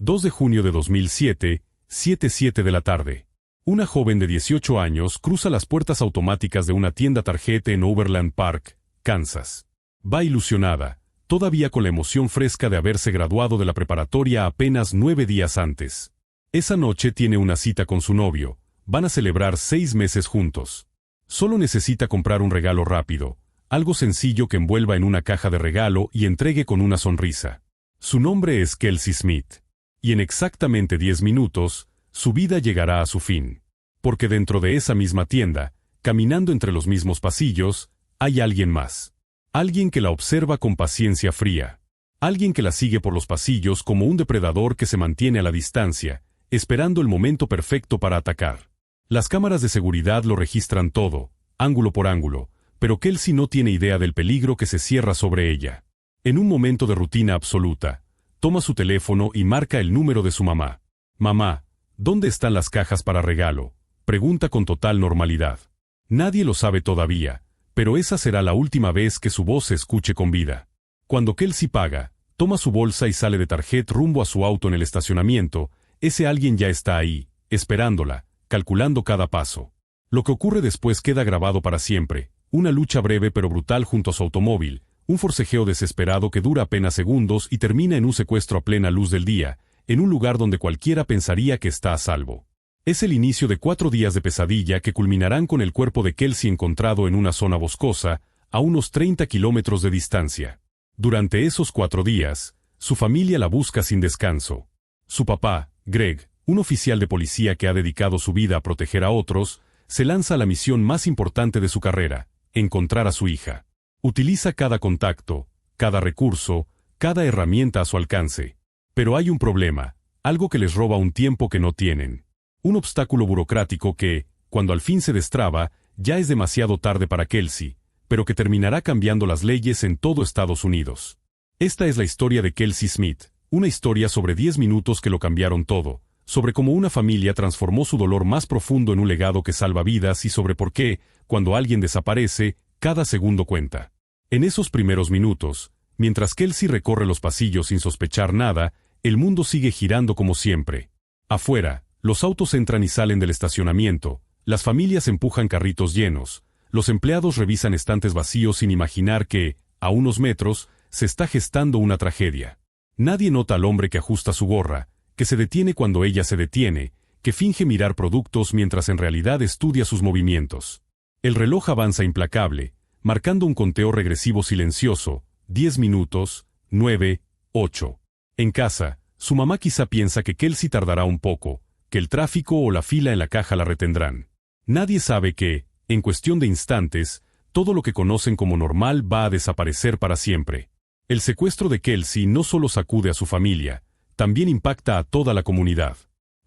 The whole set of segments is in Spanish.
2 de junio de 2007, 7:07 de la tarde. Una joven de 18 años cruza las puertas automáticas de una tienda Target en Overland Park, Kansas. Va ilusionada, todavía con la emoción fresca de haberse graduado de la preparatoria apenas 9 días antes. Esa noche tiene una cita con su novio, van a celebrar 6 meses juntos. Solo necesita comprar un regalo rápido, algo sencillo que envuelva en una caja de regalo y entregue con una sonrisa. Su nombre es Kelsey Smith. Y en exactamente 10 minutos, su vida llegará a su fin. Porque dentro de esa misma tienda, caminando entre los mismos pasillos, hay alguien más. Alguien que la observa con paciencia fría. Alguien que la sigue por los pasillos como un depredador que se mantiene a la distancia, esperando el momento perfecto para atacar. Las cámaras de seguridad lo registran todo, ángulo por ángulo, pero Kelsey no tiene idea del peligro que se cierra sobre ella. En un momento de rutina absoluta, toma su teléfono y marca el número de su mamá. «Mamá, ¿dónde están las cajas para regalo?», pregunta con total normalidad. Nadie lo sabe todavía, pero esa será la última vez que su voz se escuche con vida. Cuando Kelsey paga, toma su bolsa y sale de Target rumbo a su auto en el estacionamiento. Ese alguien ya está ahí, esperándola, calculando cada paso. Lo que ocurre después queda grabado para siempre, una lucha breve pero brutal junto a su automóvil, un forcejeo desesperado que dura apenas segundos y termina en un secuestro a plena luz del día, en un lugar donde cualquiera pensaría que está a salvo. Es el inicio de 4 días de pesadilla que culminarán con el cuerpo de Kelsey encontrado en una zona boscosa, a unos 30 kilómetros de distancia. Durante esos 4 días, su familia la busca sin descanso. Su papá, Greg, un oficial de policía que ha dedicado su vida a proteger a otros, se lanza a la misión más importante de su carrera, encontrar a su hija. Utiliza cada contacto, cada recurso, cada herramienta a su alcance. Pero hay un problema, algo que les roba un tiempo que no tienen. Un obstáculo burocrático que, cuando al fin se destraba, ya es demasiado tarde para Kelsey, pero que terminará cambiando las leyes en todo Estados Unidos. Esta es la historia de Kelsey Smith, una historia sobre 10 minutos que lo cambiaron todo, sobre cómo una familia transformó su dolor más profundo en un legado que salva vidas y sobre por qué, cuando alguien desaparece, cada segundo cuenta. En esos primeros minutos, mientras Kelsey recorre los pasillos sin sospechar nada, el mundo sigue girando como siempre. Afuera, los autos entran y salen del estacionamiento, las familias empujan carritos llenos, los empleados revisan estantes vacíos sin imaginar que, a unos metros, se está gestando una tragedia. Nadie nota al hombre que ajusta su gorra, que se detiene cuando ella se detiene, que finge mirar productos mientras en realidad estudia sus movimientos. El reloj avanza implacable, marcando un conteo regresivo silencioso, 10 minutos, 9, 8. En casa, su mamá quizá piensa que Kelsey tardará un poco, que el tráfico o la fila en la caja la retendrán. Nadie sabe que, en cuestión de instantes, todo lo que conocen como normal va a desaparecer para siempre. El secuestro de Kelsey no solo sacude a su familia, también impacta a toda la comunidad.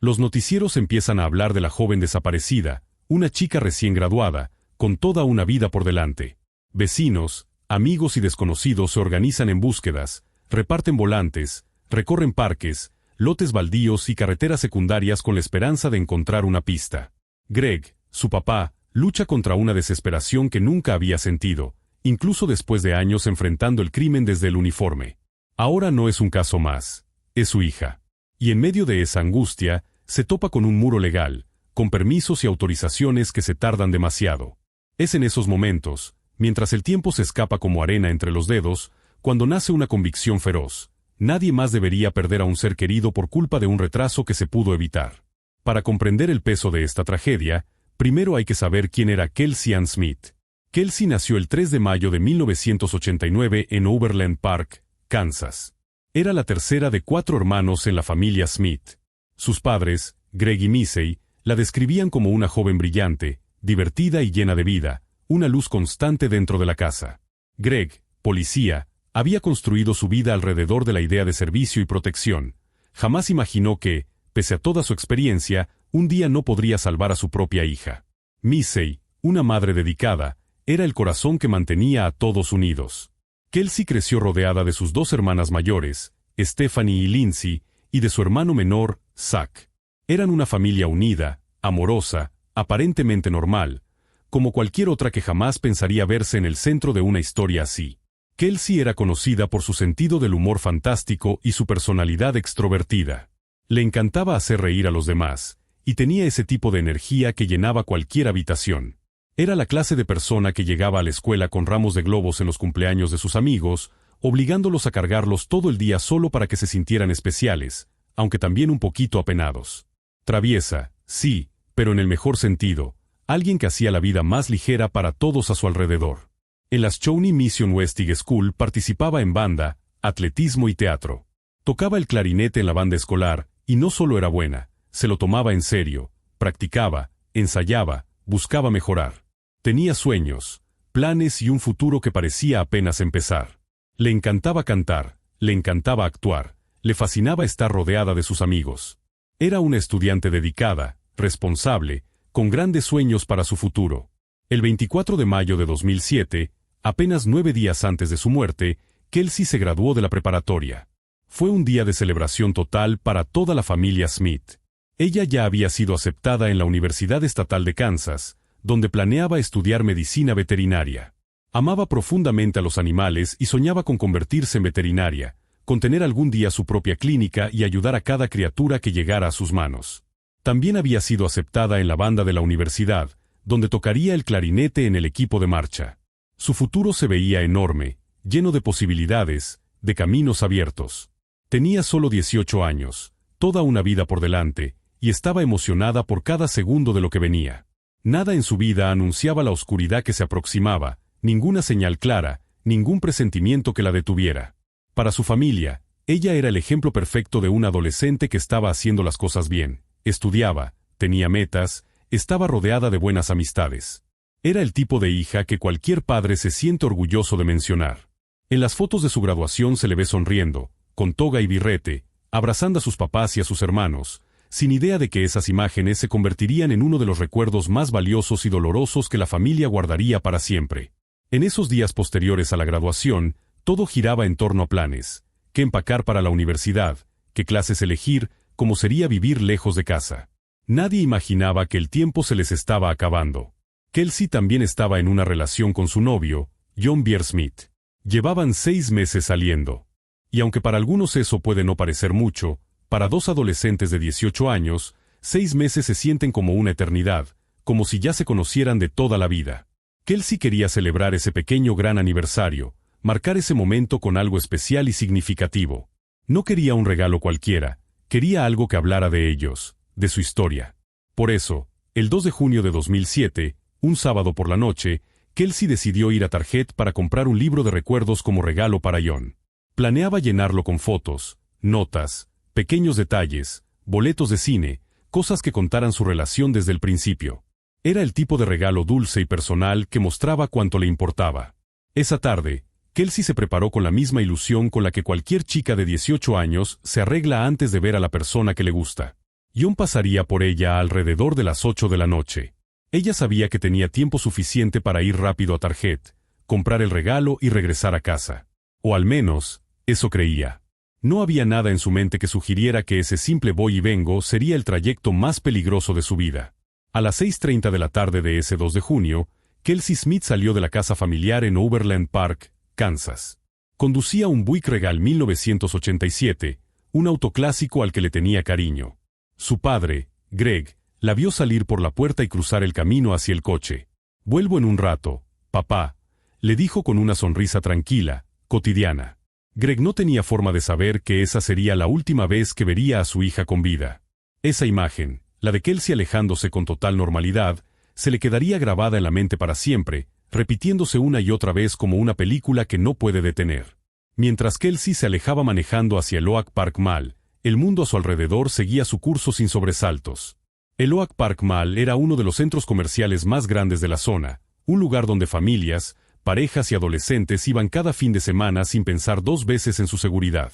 Los noticieros empiezan a hablar de la joven desaparecida, una chica recién graduada, con toda una vida por delante. Vecinos, amigos y desconocidos se organizan en búsquedas, reparten volantes, recorren parques, lotes baldíos y carreteras secundarias con la esperanza de encontrar una pista. Greg, su papá, lucha contra una desesperación que nunca había sentido, incluso después de años enfrentando el crimen desde el uniforme. Ahora no es un caso más, es su hija. Y en medio de esa angustia, se topa con un muro legal, con permisos y autorizaciones que se tardan demasiado. Es en esos momentos, mientras el tiempo se escapa como arena entre los dedos, cuando nace una convicción feroz. Nadie más debería perder a un ser querido por culpa de un retraso que se pudo evitar. Para comprender el peso de esta tragedia, primero hay que saber quién era Kelsey Ann Smith. Kelsey nació el 3 de mayo de 1989 en Overland Park, Kansas. Era la tercera de 4 hermanos en la familia Smith. Sus padres, Greg y Missy, la describían como una joven brillante, divertida y llena de vida, una luz constante dentro de la casa. Greg, policía, había construido su vida alrededor de la idea de servicio y protección. Jamás imaginó que, pese a toda su experiencia, un día no podría salvar a su propia hija. Missy, una madre dedicada, era el corazón que mantenía a todos unidos. Kelsey creció rodeada de sus 2 hermanas mayores, Stephanie y Lindsay, y de su hermano menor, Zach. Eran una familia unida, amorosa, aparentemente normal, como cualquier otra que jamás pensaría verse en el centro de una historia así. Kelsey era conocida por su sentido del humor fantástico y su personalidad extrovertida. Le encantaba hacer reír a los demás, y tenía ese tipo de energía que llenaba cualquier habitación. Era la clase de persona que llegaba a la escuela con ramos de globos en los cumpleaños de sus amigos, obligándolos a cargarlos todo el día solo para que se sintieran especiales, aunque también un poquito apenados. Traviesa, sí, pero en el mejor sentido, alguien que hacía la vida más ligera para todos a su alrededor. En las Shawnee Mission West High School participaba en banda, atletismo y teatro. Tocaba el clarinete en la banda escolar, y no solo era buena, se lo tomaba en serio, practicaba, ensayaba, buscaba mejorar. Tenía sueños, planes y un futuro que parecía apenas empezar. Le encantaba cantar, le encantaba actuar, le fascinaba estar rodeada de sus amigos. Era una estudiante dedicada, responsable, con grandes sueños para su futuro. El 24 de mayo de 2007, apenas 9 días antes de su muerte, Kelsey se graduó de la preparatoria. Fue un día de celebración total para toda la familia Smith. Ella ya había sido aceptada en la Universidad Estatal de Kansas, donde planeaba estudiar medicina veterinaria. Amaba profundamente a los animales y soñaba con convertirse en veterinaria, con tener algún día su propia clínica y ayudar a cada criatura que llegara a sus manos. También había sido aceptada en la banda de la universidad, donde tocaría el clarinete en el equipo de marcha. Su futuro se veía enorme, lleno de posibilidades, de caminos abiertos. Tenía solo 18 años, toda una vida por delante, y estaba emocionada por cada segundo de lo que venía. Nada en su vida anunciaba la oscuridad que se aproximaba, ninguna señal clara, ningún presentimiento que la detuviera. Para su familia, ella era el ejemplo perfecto de un adolescente que estaba haciendo las cosas bien, estudiaba, tenía metas, estaba rodeada de buenas amistades. Era el tipo de hija que cualquier padre se siente orgulloso de mencionar. En las fotos de su graduación se le ve sonriendo, con toga y birrete, abrazando a sus papás y a sus hermanos, sin idea de que esas imágenes se convertirían en uno de los recuerdos más valiosos y dolorosos que la familia guardaría para siempre. En esos días posteriores a la graduación, todo giraba en torno a planes: qué empacar para la universidad, qué clases elegir, cómo sería vivir lejos de casa. Nadie imaginaba que el tiempo se les estaba acabando. Kelsey también estaba en una relación con su novio, John Bier Smith. Llevaban 6 meses saliendo. Y aunque para algunos eso puede no parecer mucho, para dos adolescentes de 18 años, 6 meses se sienten como una eternidad, como si ya se conocieran de toda la vida. Kelsey quería celebrar ese pequeño gran aniversario, marcar ese momento con algo especial y significativo. No quería un regalo cualquiera, quería algo que hablara de ellos, de su historia. Por eso, el 2 de junio de 2007, un sábado por la noche, Kelsey decidió ir a Target para comprar un libro de recuerdos como regalo para John. Planeaba llenarlo con fotos, notas, pequeños detalles, boletos de cine, cosas que contaran su relación desde el principio. Era el tipo de regalo dulce y personal que mostraba cuánto le importaba. Esa tarde, Kelsey se preparó con la misma ilusión con la que cualquier chica de 18 años se arregla antes de ver a la persona que le gusta. John pasaría por ella alrededor de las 8 de la noche. Ella sabía que tenía tiempo suficiente para ir rápido a Target, comprar el regalo y regresar a casa. O al menos, eso creía. No había nada en su mente que sugiriera que ese simple voy y vengo sería el trayecto más peligroso de su vida. A las 6:30 de la tarde de ese 2 de junio, Kelsey Smith salió de la casa familiar en Overland Park, Kansas. Conducía un Buick Regal 1987, un auto clásico al que le tenía cariño. Su padre, Greg, la vio salir por la puerta y cruzar el camino hacia el coche. «Vuelvo en un rato, papá», le dijo con una sonrisa tranquila, cotidiana. Greg no tenía forma de saber que esa sería la última vez que vería a su hija con vida. Esa imagen, la de Kelsey alejándose con total normalidad, se le quedaría grabada en la mente para siempre, repitiéndose una y otra vez como una película que no puede detener. Mientras Kelsey se alejaba manejando hacia el Oak Park Mall, el mundo a su alrededor seguía su curso sin sobresaltos. El Oak Park Mall era uno de los centros comerciales más grandes de la zona, un lugar donde familias, parejas y adolescentes iban cada fin de semana sin pensar 2 veces en su seguridad.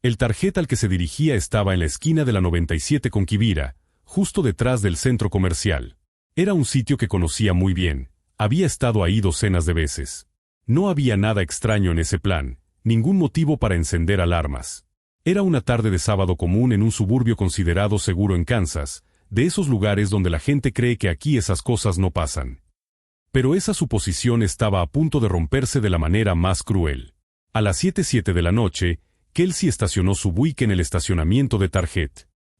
El Target al que se dirigía estaba en la esquina de la 97 con Quivira, justo detrás del centro comercial. Era un sitio que conocía muy bien, había estado ahí docenas de veces. No había nada extraño en ese plan, ningún motivo para encender alarmas. Era una tarde de sábado común en un suburbio considerado seguro en Kansas, de esos lugares donde la gente cree que aquí esas cosas no pasan. Pero esa suposición estaba a punto de romperse de la manera más cruel. A las 7:07 de la noche, Kelsey estacionó su Buick en el estacionamiento de Target.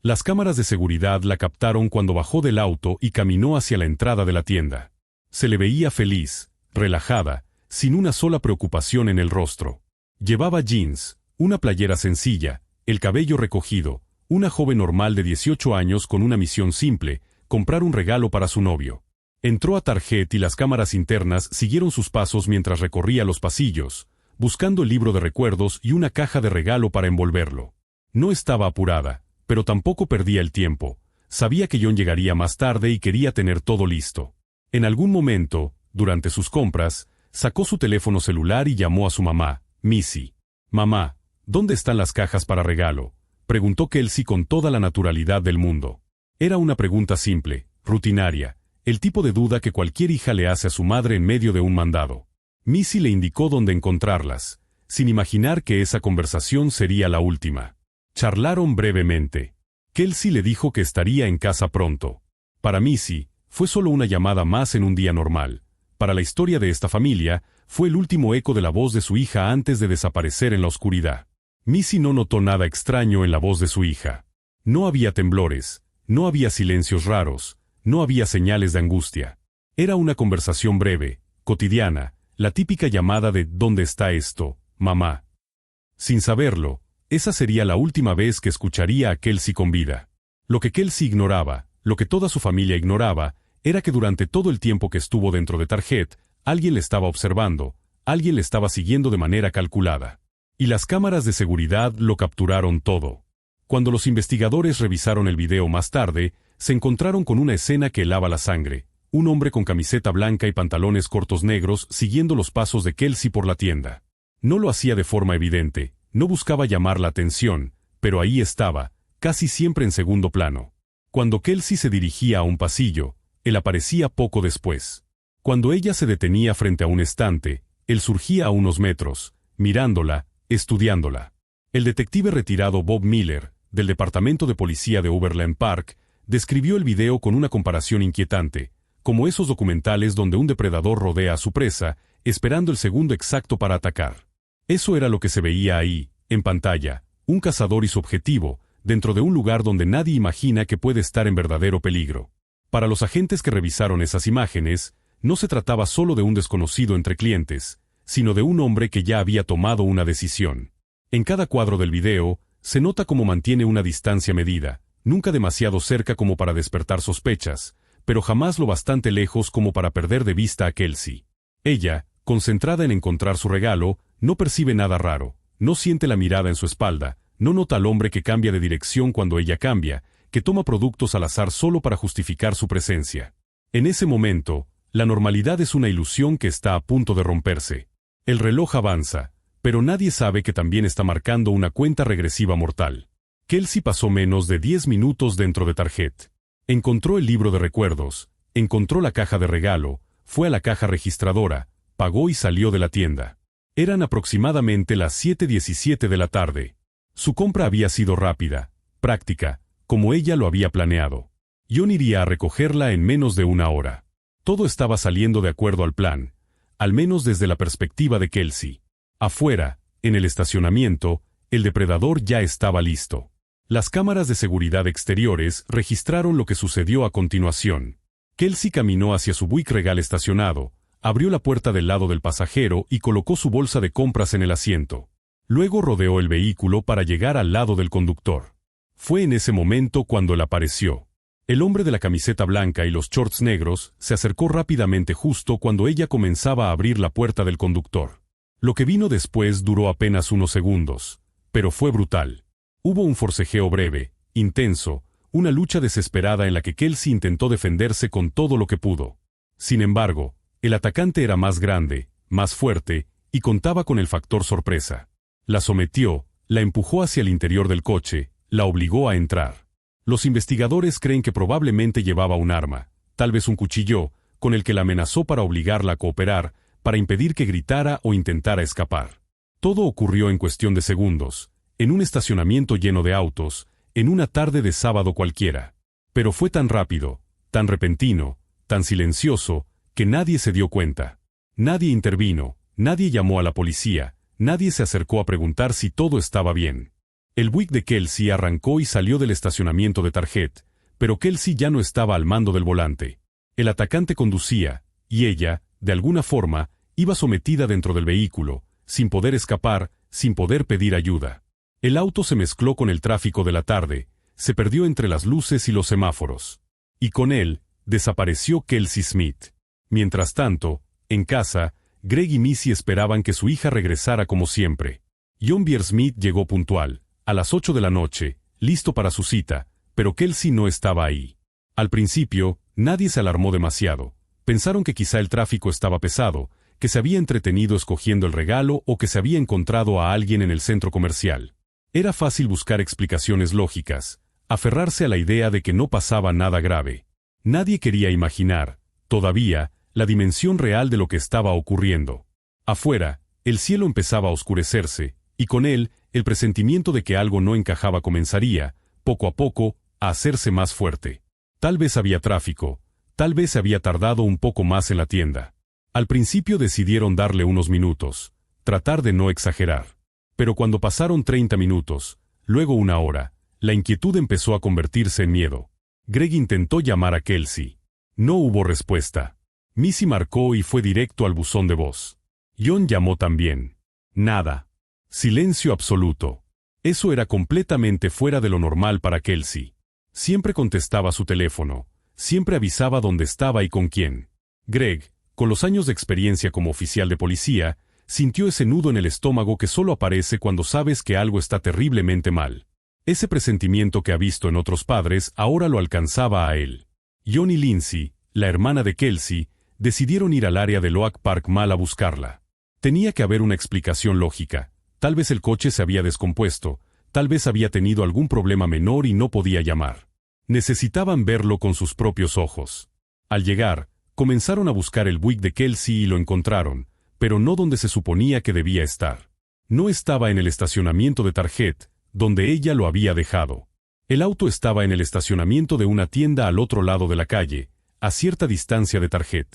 Las cámaras de seguridad la captaron cuando bajó del auto y caminó hacia la entrada de la tienda. Se le veía feliz, relajada, sin una sola preocupación en el rostro. Llevaba jeans, una playera sencilla, el cabello recogido, una joven normal de 18 años con una misión simple: comprar un regalo para su novio. Entró a Target y las cámaras internas siguieron sus pasos mientras recorría los pasillos, buscando el libro de recuerdos y una caja de regalo para envolverlo. No estaba apurada, pero tampoco perdía el tiempo. Sabía que John llegaría más tarde y quería tener todo listo. En algún momento, durante sus compras, sacó su teléfono celular y llamó a su mamá, Missy. «Mamá, ¿dónde están las cajas para regalo?», preguntó Kelsey con toda la naturalidad del mundo. Era una pregunta simple, rutinaria, el tipo de duda que cualquier hija le hace a su madre en medio de un mandado. Missy le indicó dónde encontrarlas, sin imaginar que esa conversación sería la última. Charlaron brevemente. Kelsey le dijo que estaría en casa pronto. Para Missy, fue solo una llamada más en un día normal. Para la historia de esta familia, fue el último eco de la voz de su hija antes de desaparecer en la oscuridad. Missy no notó nada extraño en la voz de su hija. No había temblores, no había silencios raros, no había señales de angustia. Era una conversación breve, cotidiana, la típica llamada de «¿Dónde está esto, mamá?». Sin saberlo, esa sería la última vez que escucharía a Kelsey con vida. Lo que Kelsey ignoraba, lo que toda su familia ignoraba, era que durante todo el tiempo que estuvo dentro de Target, alguien le estaba observando, alguien le estaba siguiendo de manera calculada. Y las cámaras de seguridad lo capturaron todo. Cuando los investigadores revisaron el video más tarde, se encontraron con una escena que helaba la sangre: un hombre con camiseta blanca y pantalones cortos negros siguiendo los pasos de Kelsey por la tienda. No lo hacía de forma evidente, no buscaba llamar la atención, pero ahí estaba, casi siempre en segundo plano. Cuando Kelsey se dirigía a un pasillo, él aparecía poco después. Cuando ella se detenía frente a un estante, él surgía a unos metros, mirándola, estudiándola. El detective retirado Bob Miller, del Departamento de Policía de Overland Park, describió el video con una comparación inquietante, como esos documentales donde un depredador rodea a su presa, esperando el segundo exacto para atacar. Eso era lo que se veía ahí, en pantalla: un cazador y su objetivo, dentro de un lugar donde nadie imagina que puede estar en verdadero peligro. Para los agentes que revisaron esas imágenes, no se trataba solo de un desconocido entre clientes, sino de un hombre que ya había tomado una decisión. En cada cuadro del video, se nota cómo mantiene una distancia medida, nunca demasiado cerca como para despertar sospechas, pero jamás lo bastante lejos como para perder de vista a Kelsey. Ella, concentrada en encontrar su regalo, no percibe nada raro, no siente la mirada en su espalda, no nota al hombre que cambia de dirección cuando ella cambia, que toma productos al azar solo para justificar su presencia. En ese momento, la normalidad es una ilusión que está a punto de romperse. El reloj avanza, pero nadie sabe que también está marcando una cuenta regresiva mortal. Kelsey pasó menos de 10 minutos dentro de Target. Encontró el libro de recuerdos, encontró la caja de regalo, fue a la caja registradora, pagó y salió de la tienda. Eran aproximadamente las 7:17 de la tarde. Su compra había sido rápida, práctica, como ella lo había planeado. John iría a recogerla en menos de una hora. Todo estaba saliendo de acuerdo al plan, al menos desde la perspectiva de Kelsey. Afuera, en el estacionamiento, el depredador ya estaba listo. Las cámaras de seguridad exteriores registraron lo que sucedió a continuación. Kelsey caminó hacia su Buick Regal estacionado, abrió la puerta del lado del pasajero y colocó su bolsa de compras en el asiento. Luego rodeó el vehículo para llegar al lado del conductor. Fue en ese momento cuando él apareció. El hombre de la camiseta blanca y los shorts negros se acercó rápidamente justo cuando ella comenzaba a abrir la puerta del conductor. Lo que vino después duró apenas unos segundos, pero fue brutal. Hubo un forcejeo breve, intenso, una lucha desesperada en la que Kelsey intentó defenderse con todo lo que pudo. Sin embargo, el atacante era más grande, más fuerte, y contaba con el factor sorpresa. La sometió, la empujó hacia el interior del coche, la obligó a entrar. Los investigadores creen que probablemente llevaba un arma, tal vez un cuchillo, con el que la amenazó para obligarla a cooperar, para impedir que gritara o intentara escapar. Todo ocurrió en cuestión de segundos, en un estacionamiento lleno de autos, en una tarde de sábado cualquiera. Pero fue tan rápido, tan repentino, tan silencioso, que nadie se dio cuenta. Nadie intervino, nadie llamó a la policía, nadie se acercó a preguntar si todo estaba bien. El Buick de Kelsey arrancó y salió del estacionamiento de Target, pero Kelsey ya no estaba al mando del volante. El atacante conducía, y ella, de alguna forma, iba sometida dentro del vehículo, sin poder escapar, sin poder pedir ayuda. El auto se mezcló con el tráfico de la tarde, se perdió entre las luces y los semáforos. Y con él, desapareció Kelsey Smith. Mientras tanto, en casa, Greg y Missy esperaban que su hija regresara como siempre. John Bier Smith llegó puntual, a las 8 de la noche, listo para su cita, pero Kelsey no estaba ahí. Al principio, nadie se alarmó demasiado. Pensaron que quizá el tráfico estaba pesado, que se había entretenido escogiendo el regalo o que se había encontrado a alguien en el centro comercial. Era fácil buscar explicaciones lógicas, aferrarse a la idea de que no pasaba nada grave. Nadie quería imaginar, todavía, la dimensión real de lo que estaba ocurriendo. Afuera, el cielo empezaba a oscurecerse, y con él, el presentimiento de que algo no encajaba comenzaría, poco a poco, a hacerse más fuerte. Tal vez había tráfico, tal vez se había tardado un poco más en la tienda. Al principio decidieron darle unos minutos, tratar de no exagerar. Pero cuando pasaron 30 minutos, luego una hora, la inquietud empezó a convertirse en miedo. Greg intentó llamar a Kelsey. No hubo respuesta. Missy marcó y fue directo al buzón de voz. John llamó también. Nada. Silencio absoluto. Eso era completamente fuera de lo normal para Kelsey. Siempre contestaba su teléfono, siempre avisaba dónde estaba y con quién. Greg, con los años de experiencia como oficial de policía, sintió ese nudo en el estómago que solo aparece cuando sabes que algo está terriblemente mal. Ese presentimiento que ha visto en otros padres ahora lo alcanzaba a él. John y Lindsay, la hermana de Kelsey, decidieron ir al área de Oak Park Mall a buscarla. Tenía que haber una explicación lógica. Tal vez el coche se había descompuesto, tal vez había tenido algún problema menor y no podía llamar. Necesitaban verlo con sus propios ojos. Al llegar, comenzaron a buscar el Buick de Kelsey y lo encontraron, pero no donde se suponía que debía estar. No estaba en el estacionamiento de Target, donde ella lo había dejado. El auto estaba en el estacionamiento de una tienda al otro lado de la calle, a cierta distancia de Target.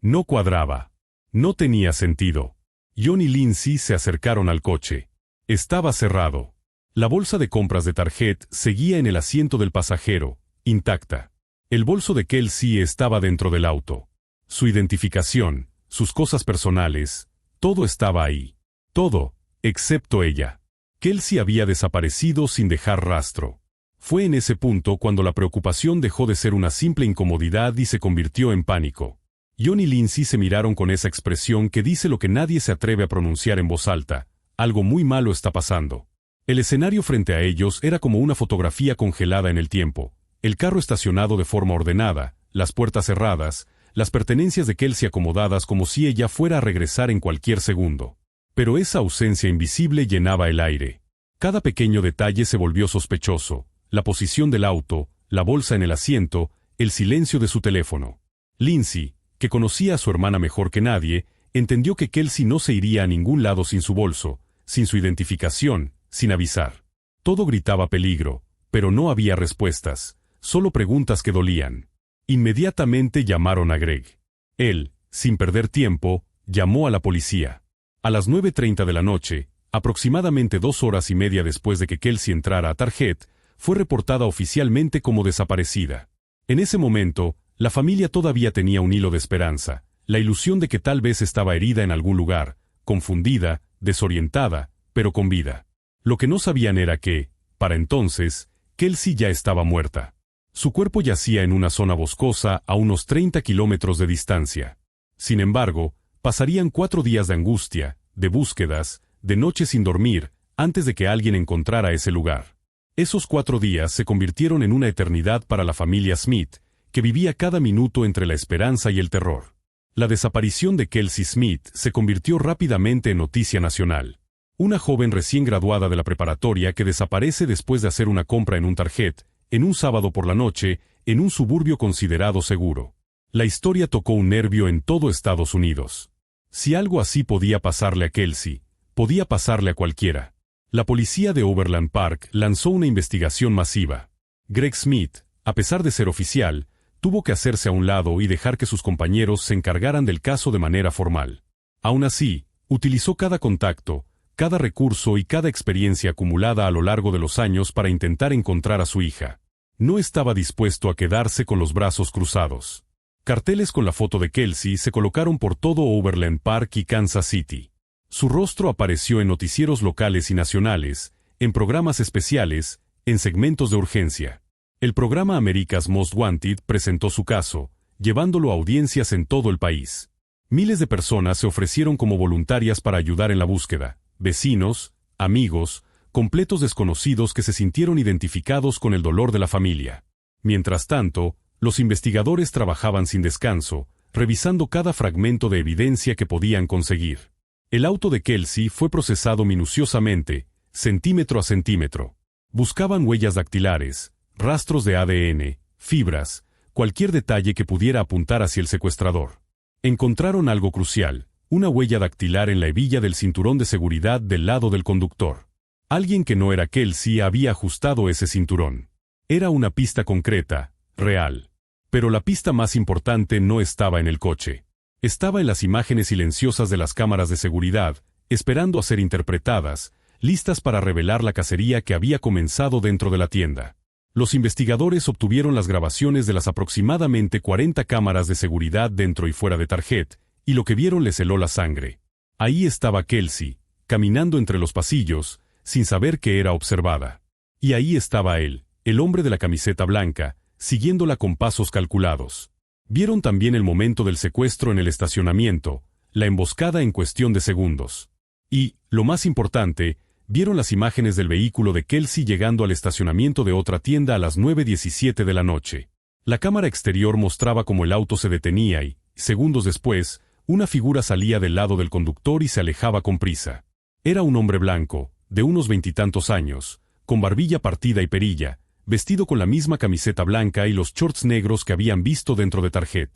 No cuadraba. No tenía sentido. John y Lindsay se acercaron al coche. Estaba cerrado. La bolsa de compras de Target seguía en el asiento del pasajero, intacta. El bolso de Kelsey estaba dentro del auto. Su identificación, sus cosas personales, todo estaba ahí. Todo, excepto ella. Kelsey había desaparecido sin dejar rastro. Fue en ese punto cuando la preocupación dejó de ser una simple incomodidad y se convirtió en pánico. John y Lindsay se miraron con esa expresión que dice lo que nadie se atreve a pronunciar en voz alta. Algo muy malo está pasando. El escenario frente a ellos era como una fotografía congelada en el tiempo. El carro estacionado de forma ordenada, las puertas cerradas, las pertenencias de Kelsey acomodadas como si ella fuera a regresar en cualquier segundo. Pero esa ausencia invisible llenaba el aire. Cada pequeño detalle se volvió sospechoso. La posición del auto, la bolsa en el asiento, el silencio de su teléfono. Lindsay, que conocía a su hermana mejor que nadie, entendió que Kelsey no se iría a ningún lado sin su bolso, sin su identificación, sin avisar. Todo gritaba peligro, pero no había respuestas, solo preguntas que dolían. Inmediatamente llamaron a Greg. Él, sin perder tiempo, llamó a la policía. A las 9:30 de la noche, aproximadamente 2 horas y media después de que Kelsey entrara a Target, fue reportada oficialmente como desaparecida. En ese momento, la familia todavía tenía un hilo de esperanza, la ilusión de que tal vez estaba herida en algún lugar, confundida, desorientada, pero con vida. Lo que no sabían era que, para entonces, Kelsey ya estaba muerta. Su cuerpo yacía en una zona boscosa a unos 30 kilómetros de distancia. Sin embargo, pasarían 4 días de angustia, de búsquedas, de noches sin dormir, antes de que alguien encontrara ese lugar. Esos 4 días se convirtieron en una eternidad para la familia Smith, que vivía cada minuto entre la esperanza y el terror. La desaparición de Kelsey Smith se convirtió rápidamente en noticia nacional. Una joven recién graduada de la preparatoria que desaparece después de hacer una compra en un Target, en un sábado por la noche, en un suburbio considerado seguro. La historia tocó un nervio en todo Estados Unidos. Si algo así podía pasarle a Kelsey, podía pasarle a cualquiera. La policía de Overland Park lanzó una investigación masiva. Greg Smith, a pesar de ser oficial, tuvo que hacerse a un lado y dejar que sus compañeros se encargaran del caso de manera formal. Aún así, utilizó cada contacto, cada recurso y cada experiencia acumulada a lo largo de los años para intentar encontrar a su hija. No estaba dispuesto a quedarse con los brazos cruzados. Carteles con la foto de Kelsey se colocaron por todo Overland Park y Kansas City. Su rostro apareció en noticieros locales y nacionales, en programas especiales, en segmentos de urgencia. El programa America's Most Wanted presentó su caso, llevándolo a audiencias en todo el país. Miles de personas se ofrecieron como voluntarias para ayudar en la búsqueda. Vecinos, amigos, completos desconocidos que se sintieron identificados con el dolor de la familia. Mientras tanto, los investigadores trabajaban sin descanso, revisando cada fragmento de evidencia que podían conseguir. El auto de Kelsey fue procesado minuciosamente, centímetro a centímetro. Buscaban huellas dactilares, rastros de ADN, fibras, cualquier detalle que pudiera apuntar hacia el secuestrador. Encontraron algo crucial, una huella dactilar en la hebilla del cinturón de seguridad del lado del conductor. Alguien que no era Kelsey había ajustado ese cinturón. Era una pista concreta, real. Pero la pista más importante no estaba en el coche. Estaba en las imágenes silenciosas de las cámaras de seguridad, esperando a ser interpretadas, listas para revelar la cacería que había comenzado dentro de la tienda. Los investigadores obtuvieron las grabaciones de las aproximadamente 40 cámaras de seguridad dentro y fuera de Target, y lo que vieron les heló la sangre. Ahí estaba Kelsey, caminando entre los pasillos, sin saber que era observada. Y ahí estaba él, el hombre de la camiseta blanca, siguiéndola con pasos calculados. Vieron también el momento del secuestro en el estacionamiento, la emboscada en cuestión de segundos. Y, lo más importante, vieron las imágenes del vehículo de Kelsey llegando al estacionamiento de otra tienda a las 9:17 de la noche. La cámara exterior mostraba cómo el auto se detenía y, segundos después, una figura salía del lado del conductor y se alejaba con prisa. Era un hombre blanco, de unos 20 y tantos años, con barbilla partida y perilla, vestido con la misma camiseta blanca y los shorts negros que habían visto dentro de Target.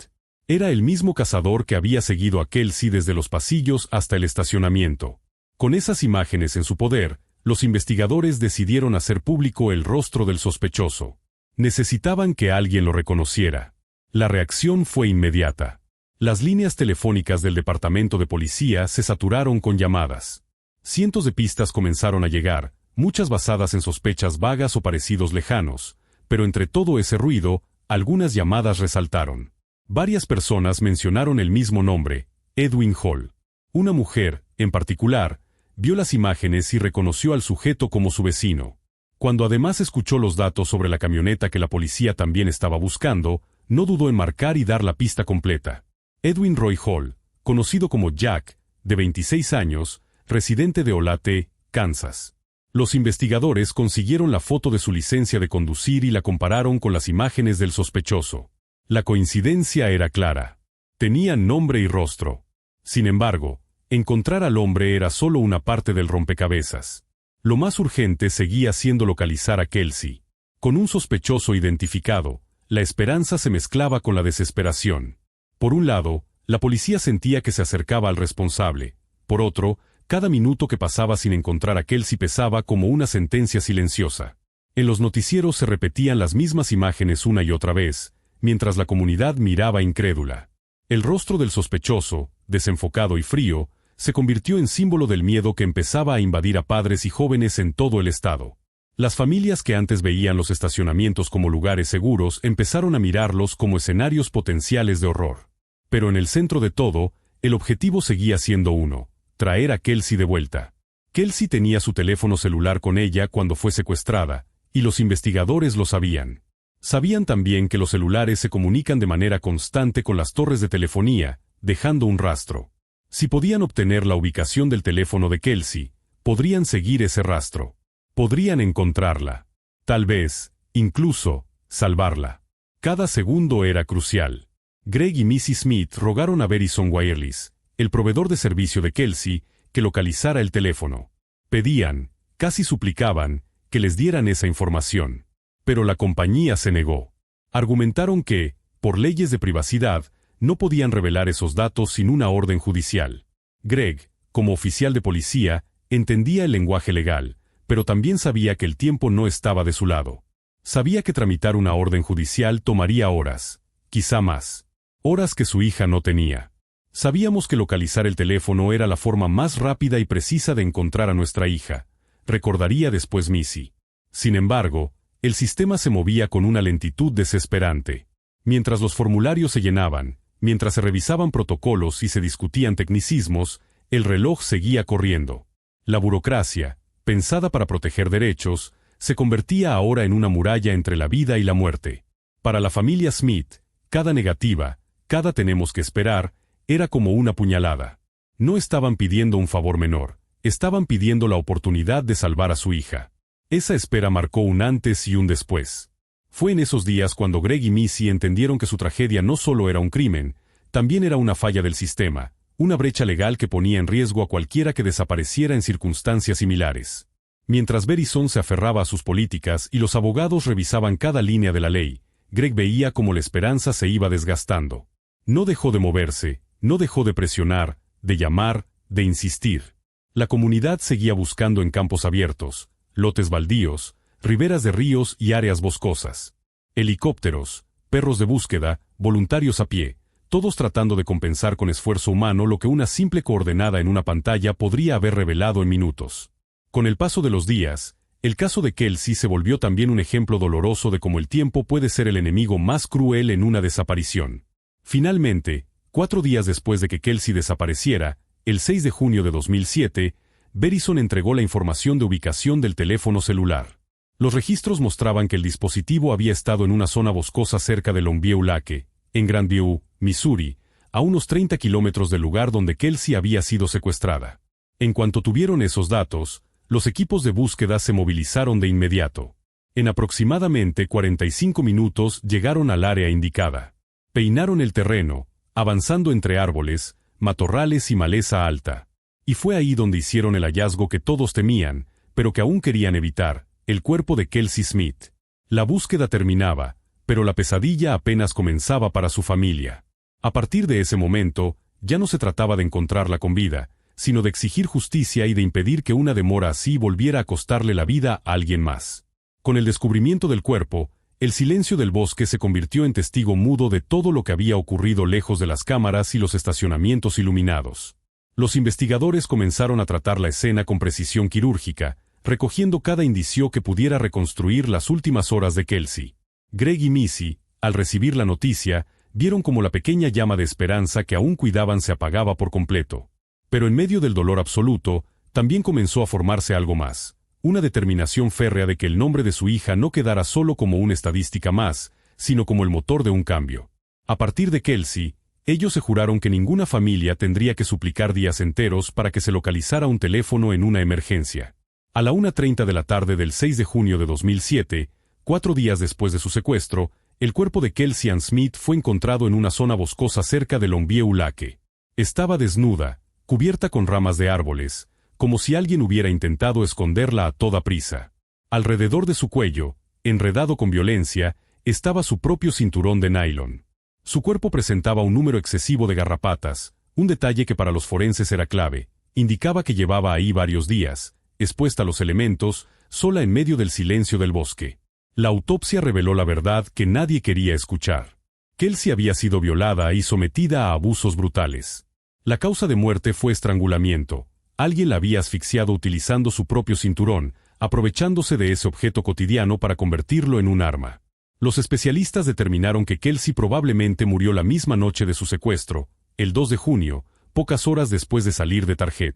Era el mismo cazador que había seguido a Kelsey desde los pasillos hasta el estacionamiento. Con esas imágenes en su poder, los investigadores decidieron hacer público el rostro del sospechoso. Necesitaban que alguien lo reconociera. La reacción fue inmediata. Las líneas telefónicas del departamento de policía se saturaron con llamadas. Cientos de pistas comenzaron a llegar, muchas basadas en sospechas vagas o parecidos lejanos, pero entre todo ese ruido, algunas llamadas resaltaron. Varias personas mencionaron el mismo nombre, Edwin Hall. Una mujer, en particular, vio las imágenes y reconoció al sujeto como su vecino. Cuando además escuchó los datos sobre la camioneta que la policía también estaba buscando, no dudó en marcar y dar la pista completa. Edwin Roy Hall, conocido como Jack, de 26 años, residente de Olathe, Kansas. Los investigadores consiguieron la foto de su licencia de conducir y la compararon con las imágenes del sospechoso. La coincidencia era clara. Tenían nombre y rostro. Sin embargo, encontrar al hombre era solo una parte del rompecabezas. Lo más urgente seguía siendo localizar a Kelsey. Con un sospechoso identificado, la esperanza se mezclaba con la desesperación. Por un lado, la policía sentía que se acercaba al responsable. Por otro, cada minuto que pasaba sin encontrar a Kelsey pesaba como una sentencia silenciosa. En los noticieros se repetían las mismas imágenes una y otra vez, mientras la comunidad miraba incrédula. El rostro del sospechoso, desenfocado y frío, se convirtió en símbolo del miedo que empezaba a invadir a padres y jóvenes en todo el estado. Las familias que antes veían los estacionamientos como lugares seguros empezaron a mirarlos como escenarios potenciales de horror. Pero en el centro de todo, el objetivo seguía siendo uno: traer a Kelsey de vuelta. Kelsey tenía su teléfono celular con ella cuando fue secuestrada, y los investigadores lo sabían. Sabían también que los celulares se comunican de manera constante con las torres de telefonía, dejando un rastro. Si podían obtener la ubicación del teléfono de Kelsey, podrían seguir ese rastro. Podrían encontrarla. Tal vez, incluso, salvarla. Cada segundo era crucial. Greg y Missy Smith rogaron a Verizon Wireless, el proveedor de servicio de Kelsey, que localizara el teléfono. Pedían, casi suplicaban, que les dieran esa información. Pero la compañía se negó. Argumentaron que, por leyes de privacidad, no podían revelar esos datos sin una orden judicial. Greg, como oficial de policía, entendía el lenguaje legal, pero también sabía que el tiempo no estaba de su lado. Sabía que tramitar una orden judicial tomaría horas, quizá más. Horas que su hija no tenía. Sabíamos que localizar el teléfono era la forma más rápida y precisa de encontrar a nuestra hija, recordaría después Missy. Sin embargo, el sistema se movía con una lentitud desesperante. Mientras los formularios se llenaban, mientras se revisaban protocolos y se discutían tecnicismos, el reloj seguía corriendo. La burocracia, pensada para proteger derechos, se convertía ahora en una muralla entre la vida y la muerte. Para la familia Smith, cada negativa, cada tenemos que esperar, era como una puñalada. No estaban pidiendo un favor menor, estaban pidiendo la oportunidad de salvar a su hija. Esa espera marcó un antes y un después. Fue en esos días cuando Greg y Missy entendieron que su tragedia no solo era un crimen, también era una falla del sistema, una brecha legal que ponía en riesgo a cualquiera que desapareciera en circunstancias similares. Mientras Verizon se aferraba a sus políticas y los abogados revisaban cada línea de la ley, Greg veía cómo la esperanza se iba desgastando. No dejó de moverse, no dejó de presionar, de llamar, de insistir. La comunidad seguía buscando en campos abiertos, lotes baldíos, riberas de ríos y áreas boscosas. Helicópteros, perros de búsqueda, voluntarios a pie, todos tratando de compensar con esfuerzo humano lo que una simple coordenada en una pantalla podría haber revelado en minutos. Con el paso de los días, el caso de Kelsey se volvió también un ejemplo doloroso de cómo el tiempo puede ser el enemigo más cruel en una desaparición. Finalmente, 4 días después de que Kelsey desapareciera, el 6 de junio de 2007, Verizon entregó la información de ubicación del teléfono celular. Los registros mostraban que el dispositivo había estado en una zona boscosa cerca de Longview Lake, en Grandview, Missouri, a unos 30 kilómetros del lugar donde Kelsey había sido secuestrada. En cuanto tuvieron esos datos, los equipos de búsqueda se movilizaron de inmediato. En aproximadamente 45 minutos llegaron al área indicada. Peinaron el terreno, avanzando entre árboles, matorrales y maleza alta. Y fue ahí donde hicieron el hallazgo que todos temían, pero que aún querían evitar, el cuerpo de Kelsey Smith. La búsqueda terminaba, pero la pesadilla apenas comenzaba para su familia. A partir de ese momento, ya no se trataba de encontrarla con vida, sino de exigir justicia y de impedir que una demora así volviera a costarle la vida a alguien más. Con el descubrimiento del cuerpo, el silencio del bosque se convirtió en testigo mudo de todo lo que había ocurrido lejos de las cámaras y los estacionamientos iluminados. Los investigadores comenzaron a tratar la escena con precisión quirúrgica, recogiendo cada indicio que pudiera reconstruir las últimas horas de Kelsey. Greg y Missy, al recibir la noticia, vieron como la pequeña llama de esperanza que aún cuidaban se apagaba por completo. Pero en medio del dolor absoluto, también comenzó a formarse algo más. Una determinación férrea de que el nombre de su hija no quedara solo como una estadística más, sino como el motor de un cambio. A partir de Kelsey, ellos se juraron que ninguna familia tendría que suplicar días enteros para que se localizara un teléfono en una emergencia. A la 1:30 de la tarde del 6 de junio de 2007, 4 días después de su secuestro, el cuerpo de Kelsey Ann Smith fue encontrado en una zona boscosa cerca de Longview Lake. Estaba desnuda, cubierta con ramas de árboles, como si alguien hubiera intentado esconderla a toda prisa. Alrededor de su cuello, enredado con violencia, estaba su propio cinturón de nylon. Su cuerpo presentaba un número excesivo de garrapatas, un detalle que para los forenses era clave, indicaba que llevaba ahí varios días, expuesta a los elementos, sola en medio del silencio del bosque. La autopsia reveló la verdad que nadie quería escuchar. Kelsey había sido violada y sometida a abusos brutales. La causa de muerte fue estrangulamiento. Alguien la había asfixiado utilizando su propio cinturón, aprovechándose de ese objeto cotidiano para convertirlo en un arma. Los especialistas determinaron que Kelsey probablemente murió la misma noche de su secuestro, el 2 de junio, pocas horas después de salir de Target.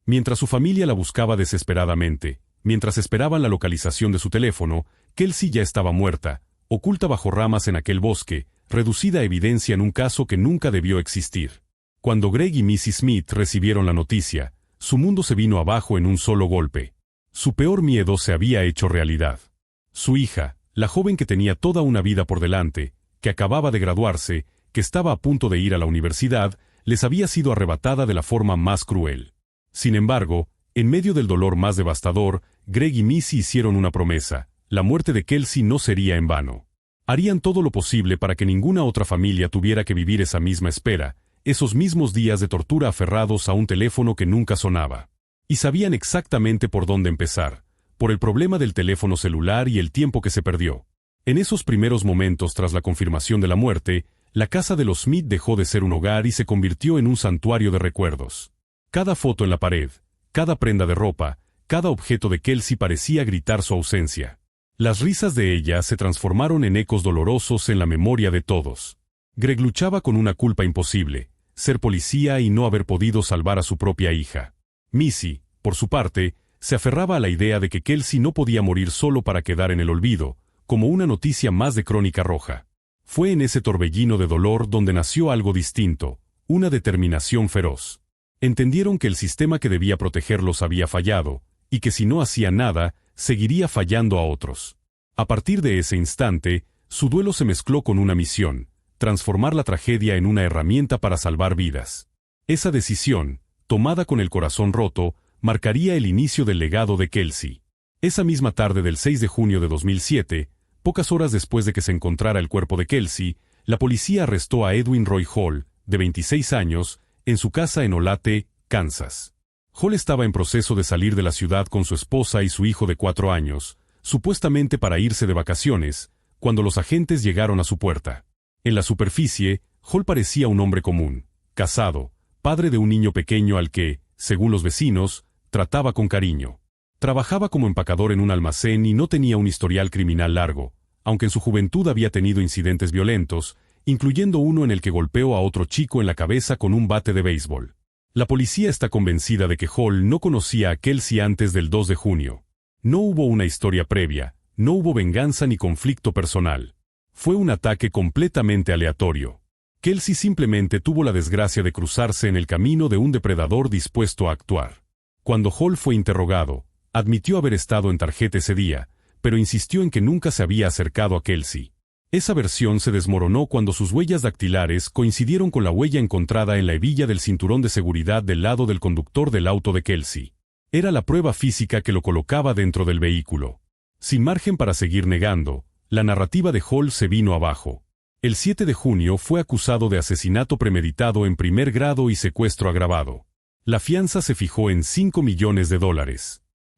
Mientras su familia la buscaba desesperadamente, mientras esperaban la localización de su teléfono, Kelsey ya estaba muerta, oculta bajo ramas en aquel bosque, reducida a evidencia en un caso que nunca debió existir. Cuando Greg y Missy Smith recibieron la noticia, su mundo se vino abajo en un solo golpe. Su peor miedo se había hecho realidad. Su hija, la joven que tenía toda una vida por delante, que acababa de graduarse, que estaba a punto de ir a la universidad, les había sido arrebatada de la forma más cruel. Sin embargo, en medio del dolor más devastador, Greg y Missy hicieron una promesa: la muerte de Kelsey no sería en vano. Harían todo lo posible para que ninguna otra familia tuviera que vivir esa misma espera, esos mismos días de tortura aferrados a un teléfono que nunca sonaba. Y sabían exactamente por dónde empezar, por el problema del teléfono celular y el tiempo que se perdió. En esos primeros momentos tras la confirmación de la muerte, la casa de los Smith dejó de ser un hogar y se convirtió en un santuario de recuerdos. Cada foto en la pared, cada prenda de ropa, cada objeto de Kelsey parecía gritar su ausencia. Las risas de ella se transformaron en ecos dolorosos en la memoria de todos. Greg luchaba con una culpa imposible, ser policía y no haber podido salvar a su propia hija. Missy, por su parte, se aferraba a la idea de que Kelsey no podía morir solo para quedar en el olvido, como una noticia más de Crónica Roja. Fue en ese torbellino de dolor donde nació algo distinto, una determinación feroz. Entendieron que el sistema que debía protegerlos había fallado, y que si no hacía nada, seguiría fallando a otros. A partir de ese instante, su duelo se mezcló con una misión: transformar la tragedia en una herramienta para salvar vidas. Esa decisión, tomada con el corazón roto, marcaría el inicio del legado de Kelsey. Esa misma tarde del 6 de junio de 2007, pocas horas después de que se encontrara el cuerpo de Kelsey, la policía arrestó a Edwin Roy Hall, de 26 años, en su casa en Olathe, Kansas. Hall estaba en proceso de salir de la ciudad con su esposa y su hijo de 4 años, supuestamente para irse de vacaciones, cuando los agentes llegaron a su puerta. En la superficie, Hall parecía un hombre común, casado, padre de un niño pequeño al que, según los vecinos, trataba con cariño. Trabajaba como empacador en un almacén y no tenía un historial criminal largo, aunque en su juventud había tenido incidentes violentos, incluyendo uno en el que golpeó a otro chico en la cabeza con un bate de béisbol. La policía está convencida de que Hall no conocía a Kelsey antes del 2 de junio. No hubo una historia previa, no hubo venganza ni conflicto personal. Fue un ataque completamente aleatorio. Kelsey simplemente tuvo la desgracia de cruzarse en el camino de un depredador dispuesto a actuar. Cuando Hall fue interrogado, admitió haber estado en tarjeta ese día, pero insistió en que nunca se había acercado a Kelsey. Esa versión se desmoronó cuando sus huellas dactilares coincidieron con la huella encontrada en la hebilla del cinturón de seguridad del lado del conductor del auto de Kelsey. Era la prueba física que lo colocaba dentro del vehículo. Sin margen para seguir negando, la narrativa de Hall se vino abajo. El 7 de junio fue acusado de asesinato premeditado en primer grado y secuestro agravado. La fianza se fijó en $5 millones.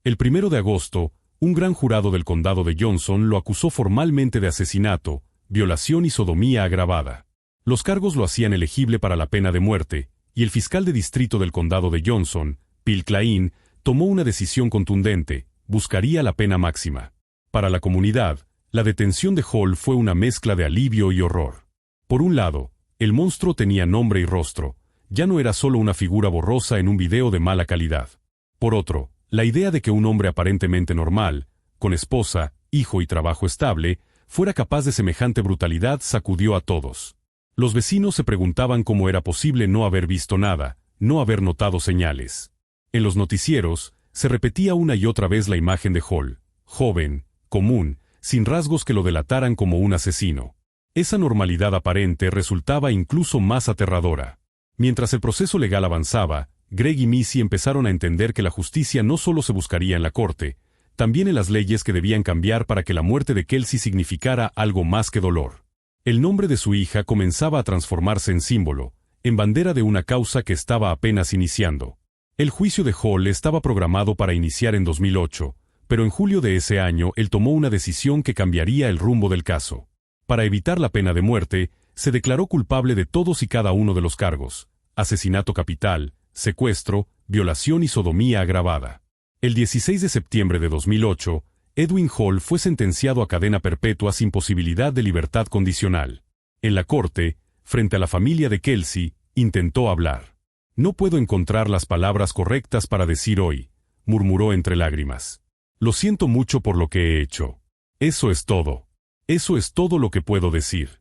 El 1 de agosto, un gran jurado del condado de Johnson lo acusó formalmente de asesinato, violación y sodomía agravada. Los cargos lo hacían elegible para la pena de muerte, y el fiscal de distrito del condado de Johnson, Bill Klein, tomó una decisión contundente: buscaría la pena máxima. Para la comunidad, la detención de Hall fue una mezcla de alivio y horror. Por un lado, el monstruo tenía nombre y rostro, ya no era solo una figura borrosa en un video de mala calidad. Por otro, la idea de que un hombre aparentemente normal, con esposa, hijo y trabajo estable, fuera capaz de semejante brutalidad sacudió a todos. Los vecinos se preguntaban cómo era posible no haber visto nada, no haber notado señales. En los noticieros, se repetía una y otra vez la imagen de Hall, joven, común, sin rasgos que lo delataran como un asesino. Esa normalidad aparente resultaba incluso más aterradora. Mientras el proceso legal avanzaba, Greg y Missy empezaron a entender que la justicia no solo se buscaría en la corte, también en las leyes que debían cambiar para que la muerte de Kelsey significara algo más que dolor. El nombre de su hija comenzaba a transformarse en símbolo, en bandera de una causa que estaba apenas iniciando. El juicio de Hall estaba programado para iniciar en 2008, pero en julio de ese año él tomó una decisión que cambiaría el rumbo del caso. Para evitar la pena de muerte, se declaró culpable de todos y cada uno de los cargos: asesinato capital, secuestro, violación y sodomía agravada. El 16 de septiembre de 2008, Edwin Hall fue sentenciado a cadena perpetua sin posibilidad de libertad condicional. En la corte, frente a la familia de Kelsey, intentó hablar. «No puedo encontrar las palabras correctas para decir hoy», murmuró entre lágrimas. «Lo siento mucho por lo que he hecho. Eso es todo. Eso es todo lo que puedo decir».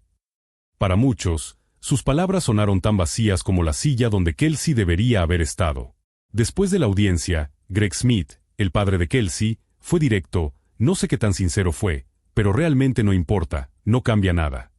Para muchos, sus palabras sonaron tan vacías como la silla donde Kelsey debería haber estado. Después de la audiencia, Greg Smith, el padre de Kelsey, fue directo: «No sé qué tan sincero fue, pero realmente no importa, no cambia nada».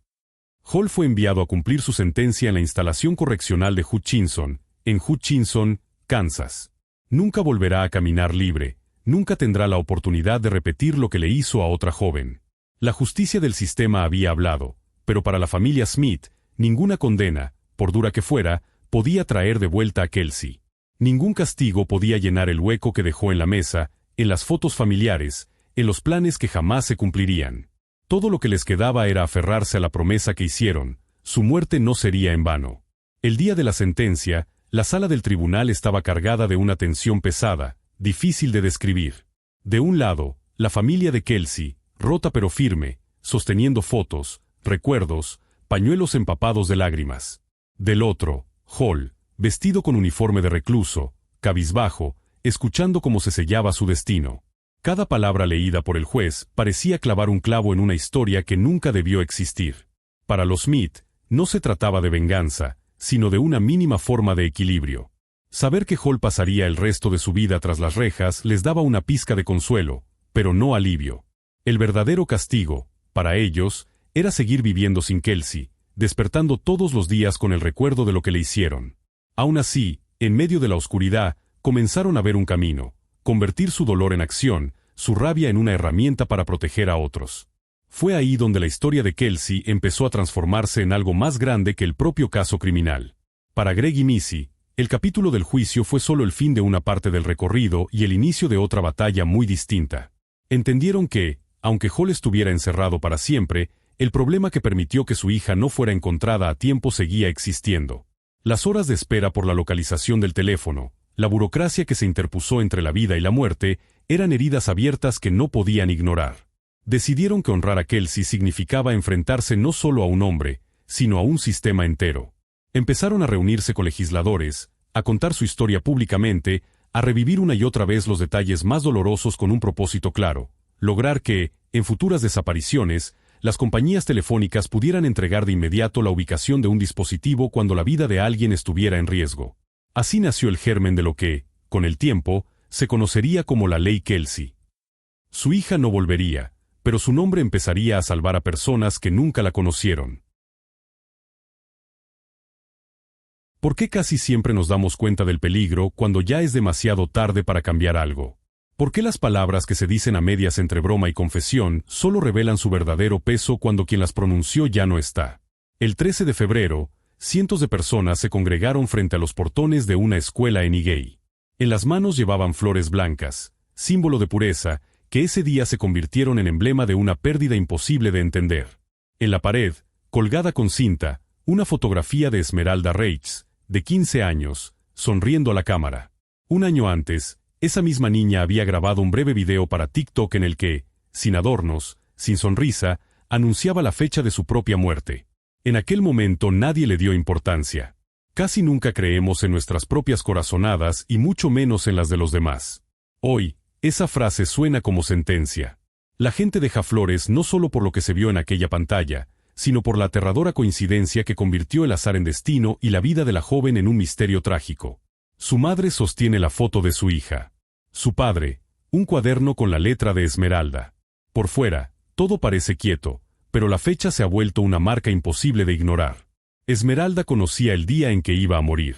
Hall fue enviado a cumplir su sentencia en la instalación correccional de Hutchinson, en Hutchinson, Kansas. Nunca volverá a caminar libre, nunca tendrá la oportunidad de repetir lo que le hizo a otra joven. La justicia del sistema había hablado, pero para la familia Smith, ninguna condena, por dura que fuera, podía traer de vuelta a Kelsey. Ningún castigo podía llenar el hueco que dejó en la mesa, en las fotos familiares, en los planes que jamás se cumplirían. Todo lo que les quedaba era aferrarse a la promesa que hicieron, su muerte no sería en vano. El día de la sentencia, la sala del tribunal estaba cargada de una tensión pesada, difícil de describir. De un lado, la familia de Kelsey, rota pero firme, sosteniendo fotos, recuerdos, pañuelos empapados de lágrimas. Del otro, Hall, vestido con uniforme de recluso, cabizbajo, escuchando cómo se sellaba su destino. Cada palabra leída por el juez parecía clavar un clavo en una historia que nunca debió existir. Para los Smith, no se trataba de venganza, sino de una mínima forma de equilibrio. Saber que Hall pasaría el resto de su vida tras las rejas les daba una pizca de consuelo, pero no alivio. El verdadero castigo, para ellos, era seguir viviendo sin Kelsey, despertando todos los días con el recuerdo de lo que le hicieron. Aún así, en medio de la oscuridad, comenzaron a ver un camino, convertir su dolor en acción, su rabia en una herramienta para proteger a otros. Fue ahí donde la historia de Kelsey empezó a transformarse en algo más grande que el propio caso criminal. Para Greg y Missy, el capítulo del juicio fue solo el fin de una parte del recorrido y el inicio de otra batalla muy distinta. Entendieron que, aunque Hall estuviera encerrado para siempre, el problema que permitió que su hija no fuera encontrada a tiempo seguía existiendo. Las horas de espera por la localización del teléfono, la burocracia que se interpuso entre la vida y la muerte, eran heridas abiertas que no podían ignorar. Decidieron que honrar a Kelsey significaba enfrentarse no solo a un hombre, sino a un sistema entero. Empezaron a reunirse con legisladores, a contar su historia públicamente, a revivir una y otra vez los detalles más dolorosos con un propósito claro: lograr que, en futuras desapariciones, las compañías telefónicas pudieran entregar de inmediato la ubicación de un dispositivo cuando la vida de alguien estuviera en riesgo. Así nació el germen de lo que, con el tiempo, se conocería como la Ley Kelsey. Su hija no volvería, pero su nombre empezaría a salvar a personas que nunca la conocieron. ¿Por qué casi siempre nos damos cuenta del peligro cuando ya es demasiado tarde para cambiar algo? ¿Por qué las palabras que se dicen a medias entre broma y confesión solo revelan su verdadero peso cuando quien las pronunció ya no está? El 13 de febrero, cientos de personas se congregaron frente a los portones de una escuela en Higüey. En las manos llevaban flores blancas, símbolo de pureza, que ese día se convirtieron en emblema de una pérdida imposible de entender. En la pared, colgada con cinta, una fotografía de Esmeralda Reitz, de 15 años, sonriendo a la cámara. Un año antes, esa misma niña había grabado un breve video para TikTok en el que, sin adornos, sin sonrisa, anunciaba la fecha de su propia muerte. En aquel momento nadie le dio importancia. Casi nunca creemos en nuestras propias corazonadas y mucho menos en las de los demás. Hoy, esa frase suena como sentencia. La gente deja flores no solo por lo que se vio en aquella pantalla, sino por la aterradora coincidencia que convirtió el azar en destino y la vida de la joven en un misterio trágico. Su madre sostiene la foto de su hija. Su padre, un cuaderno con la letra de Esmeralda. Por fuera, todo parece quieto, pero la fecha se ha vuelto una marca imposible de ignorar. Esmeralda conocía el día en que iba a morir.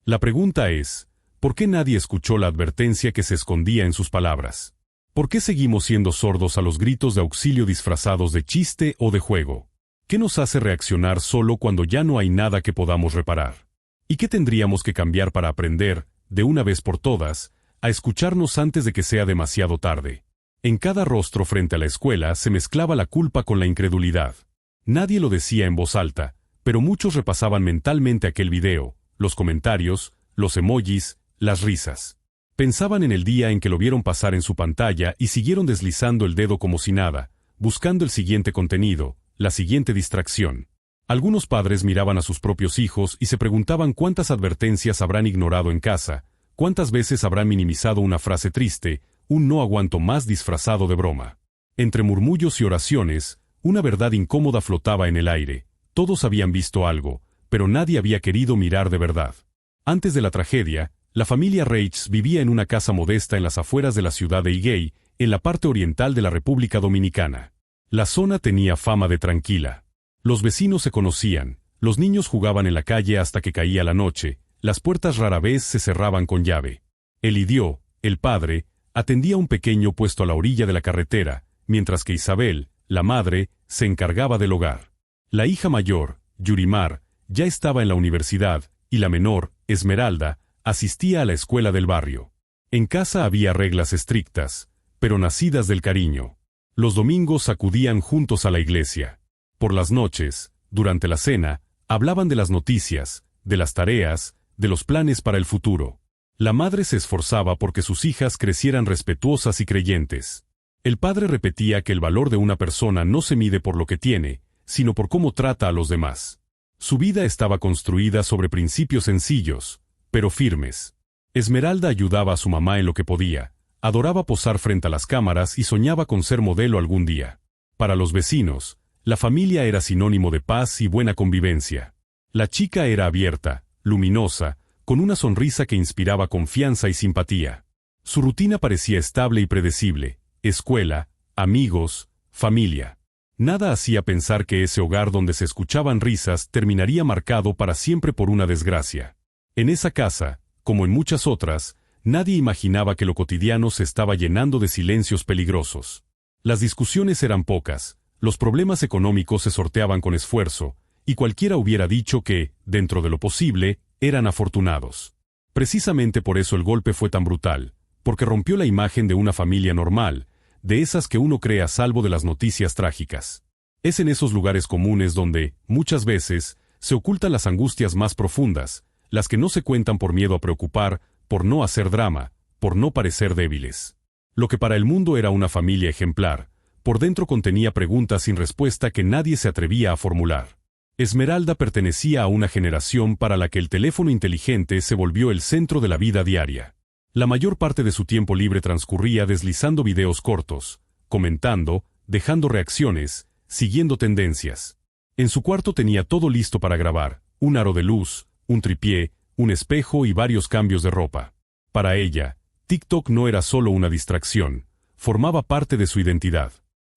La pregunta es, ¿por qué nadie escuchó la advertencia que se escondía en sus palabras? ¿Por qué seguimos siendo sordos a los gritos de auxilio disfrazados de chiste o de juego? ¿Qué nos hace reaccionar solo cuando ya no hay nada que podamos reparar? ¿Y qué tendríamos que cambiar para aprender, de una vez por todas, a escucharnos antes de que sea demasiado tarde? En cada rostro frente a la escuela se mezclaba la culpa con la incredulidad. Nadie lo decía en voz alta, pero muchos repasaban mentalmente aquel video, los comentarios, los emojis, las risas. Pensaban en el día en que lo vieron pasar en su pantalla y siguieron deslizando el dedo como si nada, buscando el siguiente contenido, la siguiente distracción. Algunos padres miraban a sus propios hijos y se preguntaban cuántas advertencias habrán ignorado en casa, cuántas veces habrán minimizado una frase triste, un no aguanto más disfrazado de broma. Entre murmullos y oraciones, una verdad incómoda flotaba en el aire. Todos habían visto algo, pero nadie había querido mirar de verdad. Antes de la tragedia, la familia Reitz vivía en una casa modesta en las afueras de la ciudad de Higüey, en la parte oriental de la República Dominicana. La zona tenía fama de tranquila. Los vecinos se conocían, los niños jugaban en la calle hasta que caía la noche, las puertas rara vez se cerraban con llave. Elidio, el padre, atendía un pequeño puesto a la orilla de la carretera, mientras que Isabel, la madre, se encargaba del hogar. La hija mayor, Yurimar, ya estaba en la universidad, y la menor, Esmeralda, asistía a la escuela del barrio. En casa había reglas estrictas, pero nacidas del cariño. Los domingos acudían juntos a la iglesia. Por las noches, durante la cena, Hablaban de las noticias, de las tareas, de los planes para el futuro. La madre se esforzaba porque sus hijas crecieran respetuosas y creyentes. El padre repetía que el valor de una persona no se mide por lo que tiene, sino por cómo trata a los demás. Su vida estaba construida sobre principios sencillos, pero firmes. Esmeralda ayudaba a su mamá en lo que podía, adoraba posar frente a las cámaras y soñaba con ser modelo algún día. Para los vecinos, la familia era sinónimo de paz y buena convivencia. La chica era abierta, luminosa, con una sonrisa que inspiraba confianza y simpatía. Su rutina parecía estable y predecible: escuela, amigos, familia. Nada hacía pensar que ese hogar donde se escuchaban risas terminaría marcado para siempre por una desgracia. En esa casa, como en muchas otras, nadie imaginaba que lo cotidiano se estaba llenando de silencios peligrosos. Las discusiones eran pocas, los problemas económicos se sorteaban con esfuerzo, y cualquiera hubiera dicho que, dentro de lo posible, eran afortunados. Precisamente por eso el golpe fue tan brutal, porque rompió la imagen de una familia normal, de esas que uno cree a salvo de las noticias trágicas. Es en esos lugares comunes donde, muchas veces, se ocultan las angustias más profundas, las que no se cuentan por miedo a preocupar, por no hacer drama, por no parecer débiles. Lo que para el mundo era una familia ejemplar, por dentro contenía preguntas sin respuesta que nadie se atrevía a formular. Esmeralda pertenecía a una generación para la que el teléfono inteligente se volvió el centro de la vida diaria. La mayor parte de su tiempo libre transcurría deslizando videos cortos, comentando, dejando reacciones, siguiendo tendencias. En su cuarto tenía todo listo para grabar: un aro de luz, un tripié, un espejo y varios cambios de ropa. Para ella, TikTok no era solo una distracción, formaba parte de su identidad.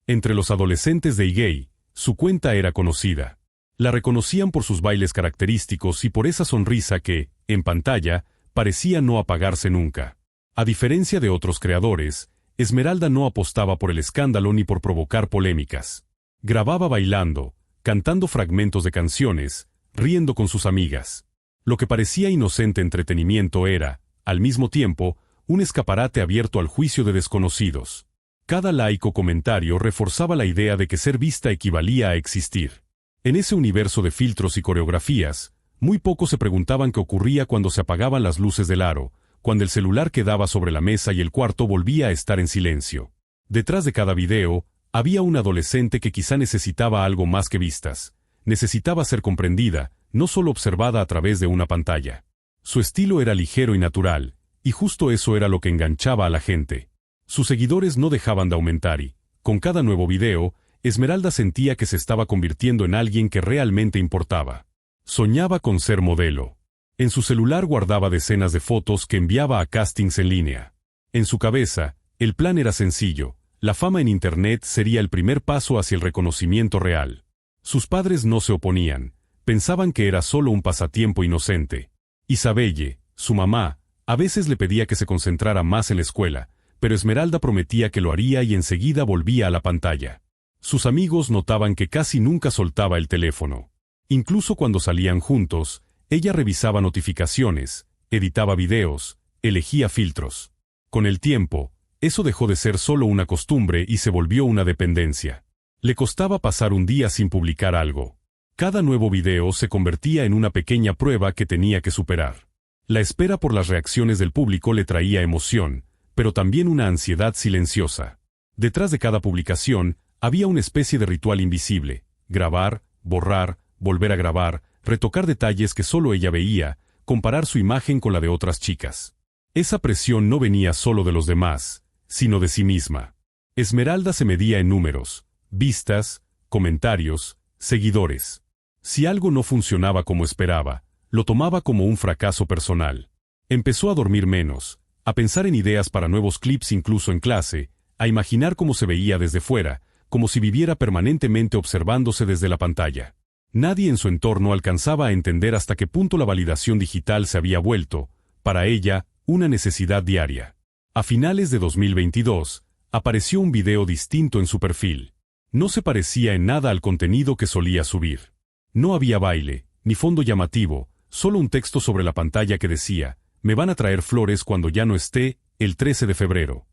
Entre los adolescentes de Higei, su cuenta era conocida. La reconocían por sus bailes característicos y por esa sonrisa que, en pantalla, parecía no apagarse nunca. A diferencia de otros creadores, Esmeralda no apostaba por el escándalo ni por provocar polémicas. Grababa bailando, cantando fragmentos de canciones, riendo con sus amigas. Lo que parecía inocente entretenimiento era, al mismo tiempo, un escaparate abierto al juicio de desconocidos. Cada like o comentario reforzaba la idea de que ser vista equivalía a existir. En ese universo de filtros y coreografías, muy pocos se preguntaban qué ocurría cuando se apagaban las luces del aro, cuando el celular quedaba sobre la mesa y el cuarto volvía a estar en silencio. Detrás de cada video, había un adolescente que quizá necesitaba algo más que vistas. Necesitaba ser comprendida, no solo observada a través de una pantalla. Su estilo era ligero y natural, y justo eso era lo que enganchaba a la gente. Sus seguidores no dejaban de aumentar y, con cada nuevo video, Esmeralda sentía que se estaba convirtiendo en alguien que realmente importaba. Soñaba con ser modelo. En su celular guardaba decenas de fotos que enviaba a castings en línea. En su cabeza, el plan era sencillo: la fama en Internet sería el primer paso hacia el reconocimiento real. Sus padres no se oponían, pensaban que era solo un pasatiempo inocente. Isabelle, su mamá, a veces le pedía que se concentrara más en la escuela, pero Esmeralda prometía que lo haría y enseguida volvía a la pantalla. Sus amigos notaban que casi nunca soltaba el teléfono. Incluso cuando salían juntos, ella revisaba notificaciones, editaba videos, elegía filtros. Con el tiempo, eso dejó de ser solo una costumbre y se volvió una dependencia. Le costaba pasar un día sin publicar algo. Cada nuevo video se convertía en una pequeña prueba que tenía que superar. La espera por las reacciones del público le traía emoción, pero también una ansiedad silenciosa. Detrás de cada publicación, había una especie de ritual invisible: grabar, borrar, volver a grabar, retocar detalles que solo ella veía, comparar su imagen con la de otras chicas. Esa presión no venía solo de los demás, sino de sí misma. Esmeralda se medía en números, vistas, comentarios, seguidores. Si algo no funcionaba como esperaba, lo tomaba como un fracaso personal. Empezó a dormir menos, a pensar en ideas para nuevos clips incluso en clase, a imaginar cómo se veía desde fuera, como si viviera permanentemente observándose desde la pantalla. Nadie en su entorno alcanzaba a entender hasta qué punto la validación digital se había vuelto, para ella, una necesidad diaria. A finales de 2022, apareció un video distinto en su perfil. No se parecía en nada al contenido que solía subir. No había baile, ni fondo llamativo, solo un texto sobre la pantalla que decía: «Me van a traer flores cuando ya no esté, el 13 de febrero».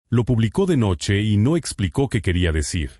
Lo publicó de noche y no explicó qué quería decir.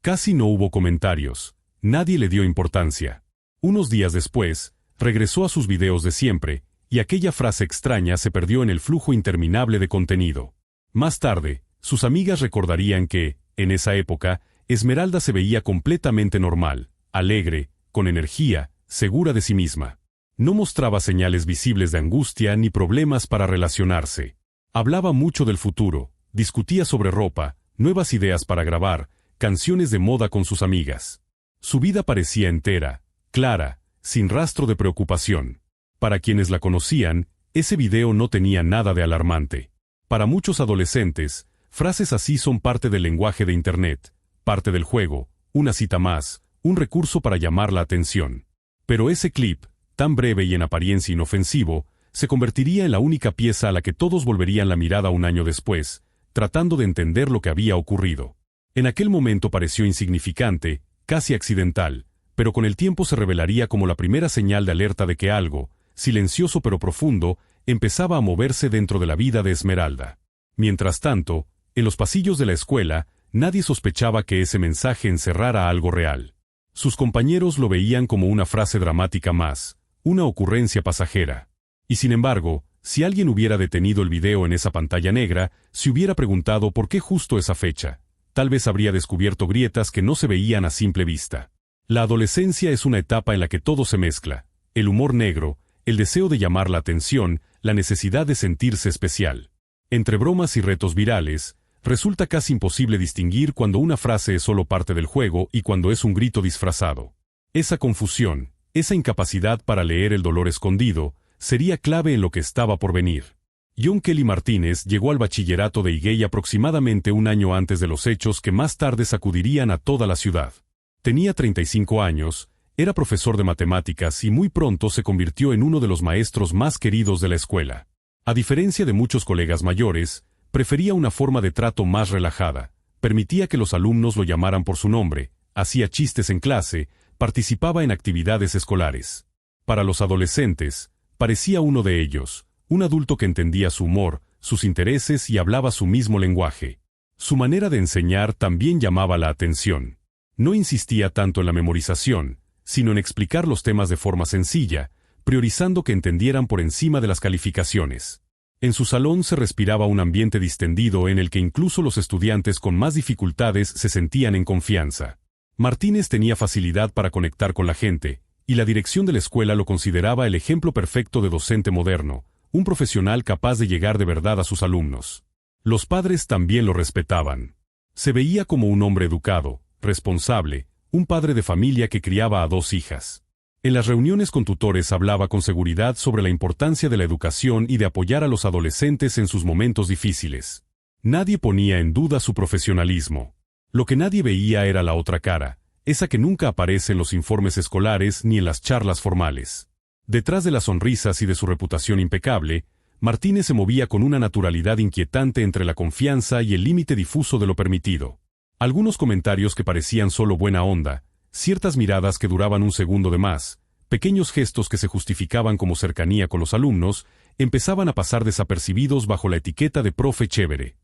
Casi no hubo comentarios. Nadie le dio importancia. Unos días después, regresó a sus videos de siempre, y aquella frase extraña se perdió en el flujo interminable de contenido. Más tarde, sus amigas recordarían que, en esa época, Esmeralda se veía completamente normal, alegre, con energía, segura de sí misma. No mostraba señales visibles de angustia ni problemas para relacionarse. Hablaba mucho del futuro, discutía sobre ropa, nuevas ideas para grabar, canciones de moda con sus amigas. Su vida parecía entera, clara, sin rastro de preocupación. Para quienes la conocían, ese video no tenía nada de alarmante. Para muchos adolescentes, frases así son parte del lenguaje de Internet, parte del juego, una cita más, un recurso para llamar la atención. Pero ese clip, tan breve y en apariencia inofensivo, se convertiría en la única pieza a la que todos volverían la mirada un año después, tratando de entender lo que había ocurrido. En aquel momento pareció insignificante, casi accidental, pero con el tiempo se revelaría como la primera señal de alerta de que algo, silencioso pero profundo, empezaba a moverse dentro de la vida de Esmeralda. Mientras tanto, en los pasillos de la escuela, nadie sospechaba que ese mensaje encerrara algo real. Sus compañeros lo veían como una frase dramática más, una ocurrencia pasajera. Y sin embargo, si alguien hubiera detenido el video en esa pantalla negra, se hubiera preguntado por qué justo esa fecha. Tal vez habría descubierto grietas que no se veían a simple vista. La adolescencia es una etapa en la que todo se mezcla: el humor negro, el deseo de llamar la atención, la necesidad de sentirse especial. Entre bromas y retos virales, resulta casi imposible distinguir cuando una frase es solo parte del juego y cuando es un grito disfrazado. Esa confusión, esa incapacidad para leer el dolor escondido, sería clave en lo que estaba por venir. John Kelly Martínez llegó al bachillerato de Higüey aproximadamente un año antes de los hechos que más tarde sacudirían a toda la ciudad. Tenía 35 años, era profesor de matemáticas y muy pronto se convirtió en uno de los maestros más queridos de la escuela. A diferencia de muchos colegas mayores, prefería una forma de trato más relajada, permitía que los alumnos lo llamaran por su nombre, hacía chistes en clase, participaba en actividades escolares. Para los adolescentes, parecía uno de ellos, un adulto que entendía su humor, sus intereses y hablaba su mismo lenguaje. Su manera de enseñar también llamaba la atención. No insistía tanto en la memorización, sino en explicar los temas de forma sencilla, priorizando que entendieran por encima de las calificaciones. En su salón se respiraba un ambiente distendido en el que incluso los estudiantes con más dificultades se sentían en confianza. Martínez tenía facilidad para conectar con la gente, y la dirección de la escuela lo consideraba el ejemplo perfecto de docente moderno, un profesional capaz de llegar de verdad a sus alumnos. Los padres también lo respetaban. Se veía como un hombre educado, responsable, un padre de familia que criaba a 2 hijas. En las reuniones con tutores hablaba con seguridad sobre la importancia de la educación y de apoyar a los adolescentes en sus momentos difíciles. Nadie ponía en duda su profesionalismo. Lo que nadie veía era la otra cara, esa que nunca aparece en los informes escolares ni en las charlas formales. Detrás de las sonrisas y de su reputación impecable, Martínez se movía con una naturalidad inquietante entre la confianza y el límite difuso de lo permitido. Algunos comentarios que parecían solo buena onda, ciertas miradas que duraban un segundo de más, pequeños gestos que se justificaban como cercanía con los alumnos, empezaban a pasar desapercibidos bajo la etiqueta de profe chévere.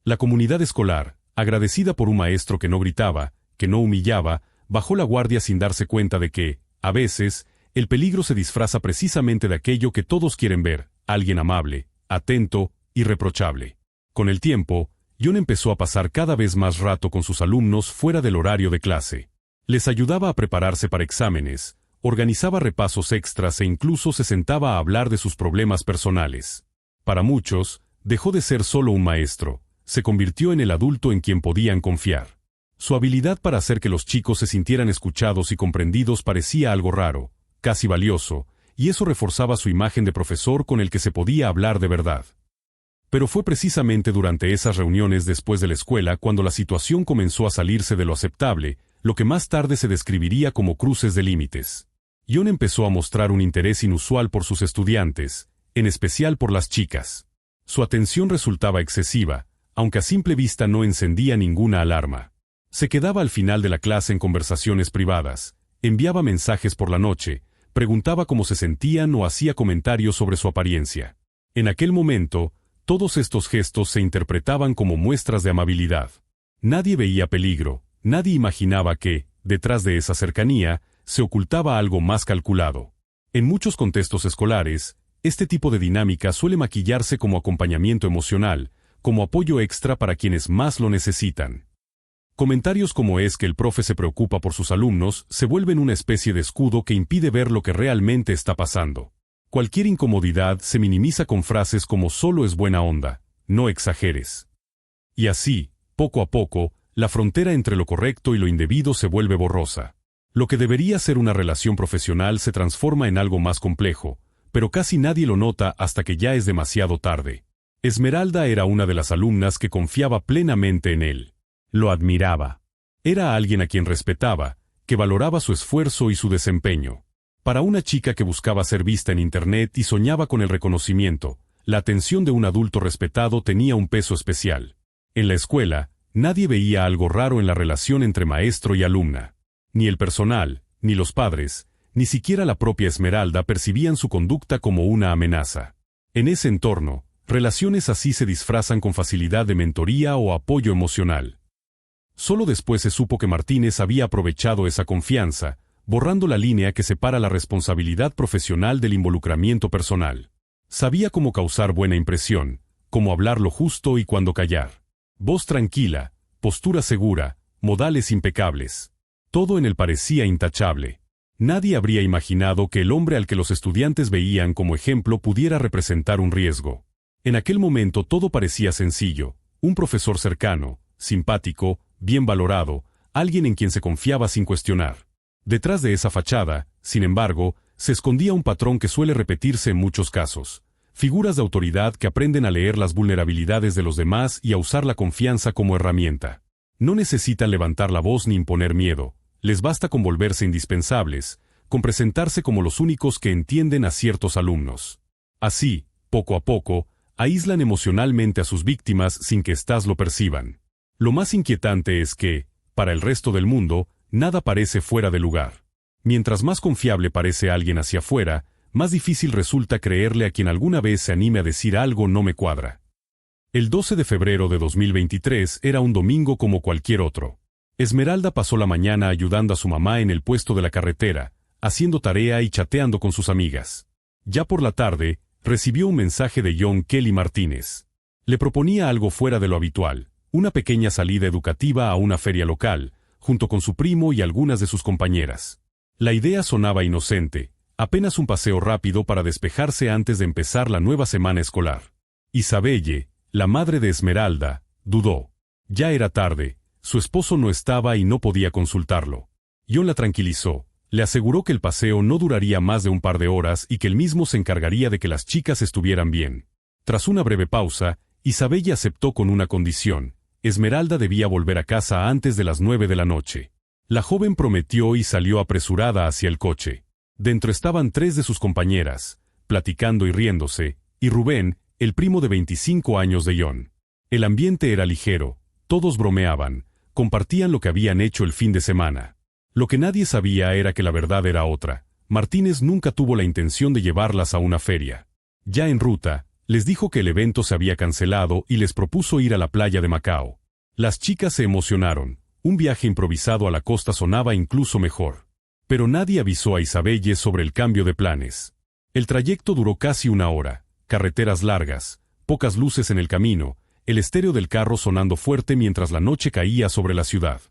La comunidad escolar, agradecida por un maestro que no gritaba, que no humillaba, bajó la guardia sin darse cuenta de que, a veces, el peligro se disfraza precisamente de aquello que todos quieren ver: alguien amable, atento, irreprochable. Con el tiempo, John empezó a pasar cada vez más rato con sus alumnos fuera del horario de clase. Les ayudaba a prepararse para exámenes, organizaba repasos extras e incluso se sentaba a hablar de sus problemas personales. Para muchos, dejó de ser solo un maestro, se convirtió en el adulto en quien podían confiar. Su habilidad para hacer que los chicos se sintieran escuchados y comprendidos parecía algo raro, casi valioso, y eso reforzaba su imagen de profesor con el que se podía hablar de verdad. Pero fue precisamente durante esas reuniones después de la escuela cuando la situación comenzó a salirse de lo aceptable, lo que más tarde se describiría como cruces de límites. John empezó a mostrar un interés inusual por sus estudiantes, en especial por las chicas. Su atención resultaba excesiva, aunque a simple vista no encendía ninguna alarma. Se quedaba al final de la clase en conversaciones privadas, enviaba mensajes por la noche, preguntaba cómo se sentían o hacía comentarios sobre su apariencia. En aquel momento, todos estos gestos se interpretaban como muestras de amabilidad. Nadie veía peligro, nadie imaginaba que, detrás de esa cercanía, se ocultaba algo más calculado. En muchos contextos escolares, este tipo de dinámica suele maquillarse como acompañamiento emocional, como apoyo extra para quienes más lo necesitan. Comentarios como "es que el profe se preocupa por sus alumnos" se vuelven una especie de escudo que impide ver lo que realmente está pasando. Cualquier incomodidad se minimiza con frases como "solo es buena onda, no exageres". Y así, poco a poco, la frontera entre lo correcto y lo indebido se vuelve borrosa. Lo que debería ser una relación profesional se transforma en algo más complejo, pero casi nadie lo nota hasta que ya es demasiado tarde. Esmeralda era una de las alumnas que confiaba plenamente en él. Lo admiraba. Era alguien a quien respetaba, que valoraba su esfuerzo y su desempeño. Para una chica que buscaba ser vista en Internet y soñaba con el reconocimiento, la atención de un adulto respetado tenía un peso especial. En la escuela, nadie veía algo raro en la relación entre maestro y alumna. Ni el personal, ni los padres, ni siquiera la propia Esmeralda percibían su conducta como una amenaza. En ese entorno, relaciones así se disfrazan con facilidad de mentoría o apoyo emocional. Solo después se supo que Martínez había aprovechado esa confianza, borrando la línea que separa la responsabilidad profesional del involucramiento personal. Sabía cómo causar buena impresión, cómo hablar lo justo y cuándo callar. Voz tranquila, postura segura, modales impecables. Todo en él parecía intachable. Nadie habría imaginado que el hombre al que los estudiantes veían como ejemplo pudiera representar un riesgo. En aquel momento todo parecía sencillo: un profesor cercano, simpático, bien valorado, alguien en quien se confiaba sin cuestionar. Detrás de esa fachada, sin embargo, se escondía un patrón que suele repetirse en muchos casos. Figuras de autoridad que aprenden a leer las vulnerabilidades de los demás y a usar la confianza como herramienta. No necesitan levantar la voz ni imponer miedo. Les basta con volverse indispensables, con presentarse como los únicos que entienden a ciertos alumnos. Así, poco a poco, aíslan emocionalmente a sus víctimas sin que éstas lo perciban. Lo más inquietante es que, para el resto del mundo, nada parece fuera de lugar. Mientras más confiable parece alguien hacia afuera, más difícil resulta creerle a quien alguna vez se anime a decir "algo no me cuadra". El 12 de febrero de 2023 era un domingo como cualquier otro. Esmeralda pasó la mañana ayudando a su mamá en el puesto de la carretera, haciendo tarea y chateando con sus amigas. Ya por la tarde, recibió un mensaje de John Kelly Martínez. Le proponía algo fuera de lo habitual, una pequeña salida educativa a una feria local, junto con su primo y algunas de sus compañeras. La idea sonaba inocente, apenas un paseo rápido para despejarse antes de empezar la nueva semana escolar. Isabelle, la madre de Esmeralda, dudó. Ya era tarde. Su esposo no estaba y no podía consultarlo. John la tranquilizó, le aseguró que el paseo no duraría más de un par de horas y que él mismo se encargaría de que las chicas estuvieran bien. Tras una breve pausa, Isabelle aceptó con una condición: Esmeralda debía volver a casa antes de las 9 de la noche. La joven prometió y salió apresurada hacia el coche. Dentro estaban 3 de sus compañeras, platicando y riéndose, y Rubén, el primo de 25 años de John. El ambiente era ligero, todos bromeaban, compartían lo que habían hecho el fin de semana. Lo que nadie sabía era que la verdad era otra. Martínez nunca tuvo la intención de llevarlas a una feria. Ya en ruta, les dijo que el evento se había cancelado y les propuso ir a la playa de Macao. Las chicas se emocionaron. Un viaje improvisado a la costa sonaba incluso mejor. Pero nadie avisó a Isabelle sobre el cambio de planes. El trayecto duró casi una hora, carreteras largas, pocas luces en el camino, el estéreo del carro sonando fuerte mientras la noche caía sobre la ciudad.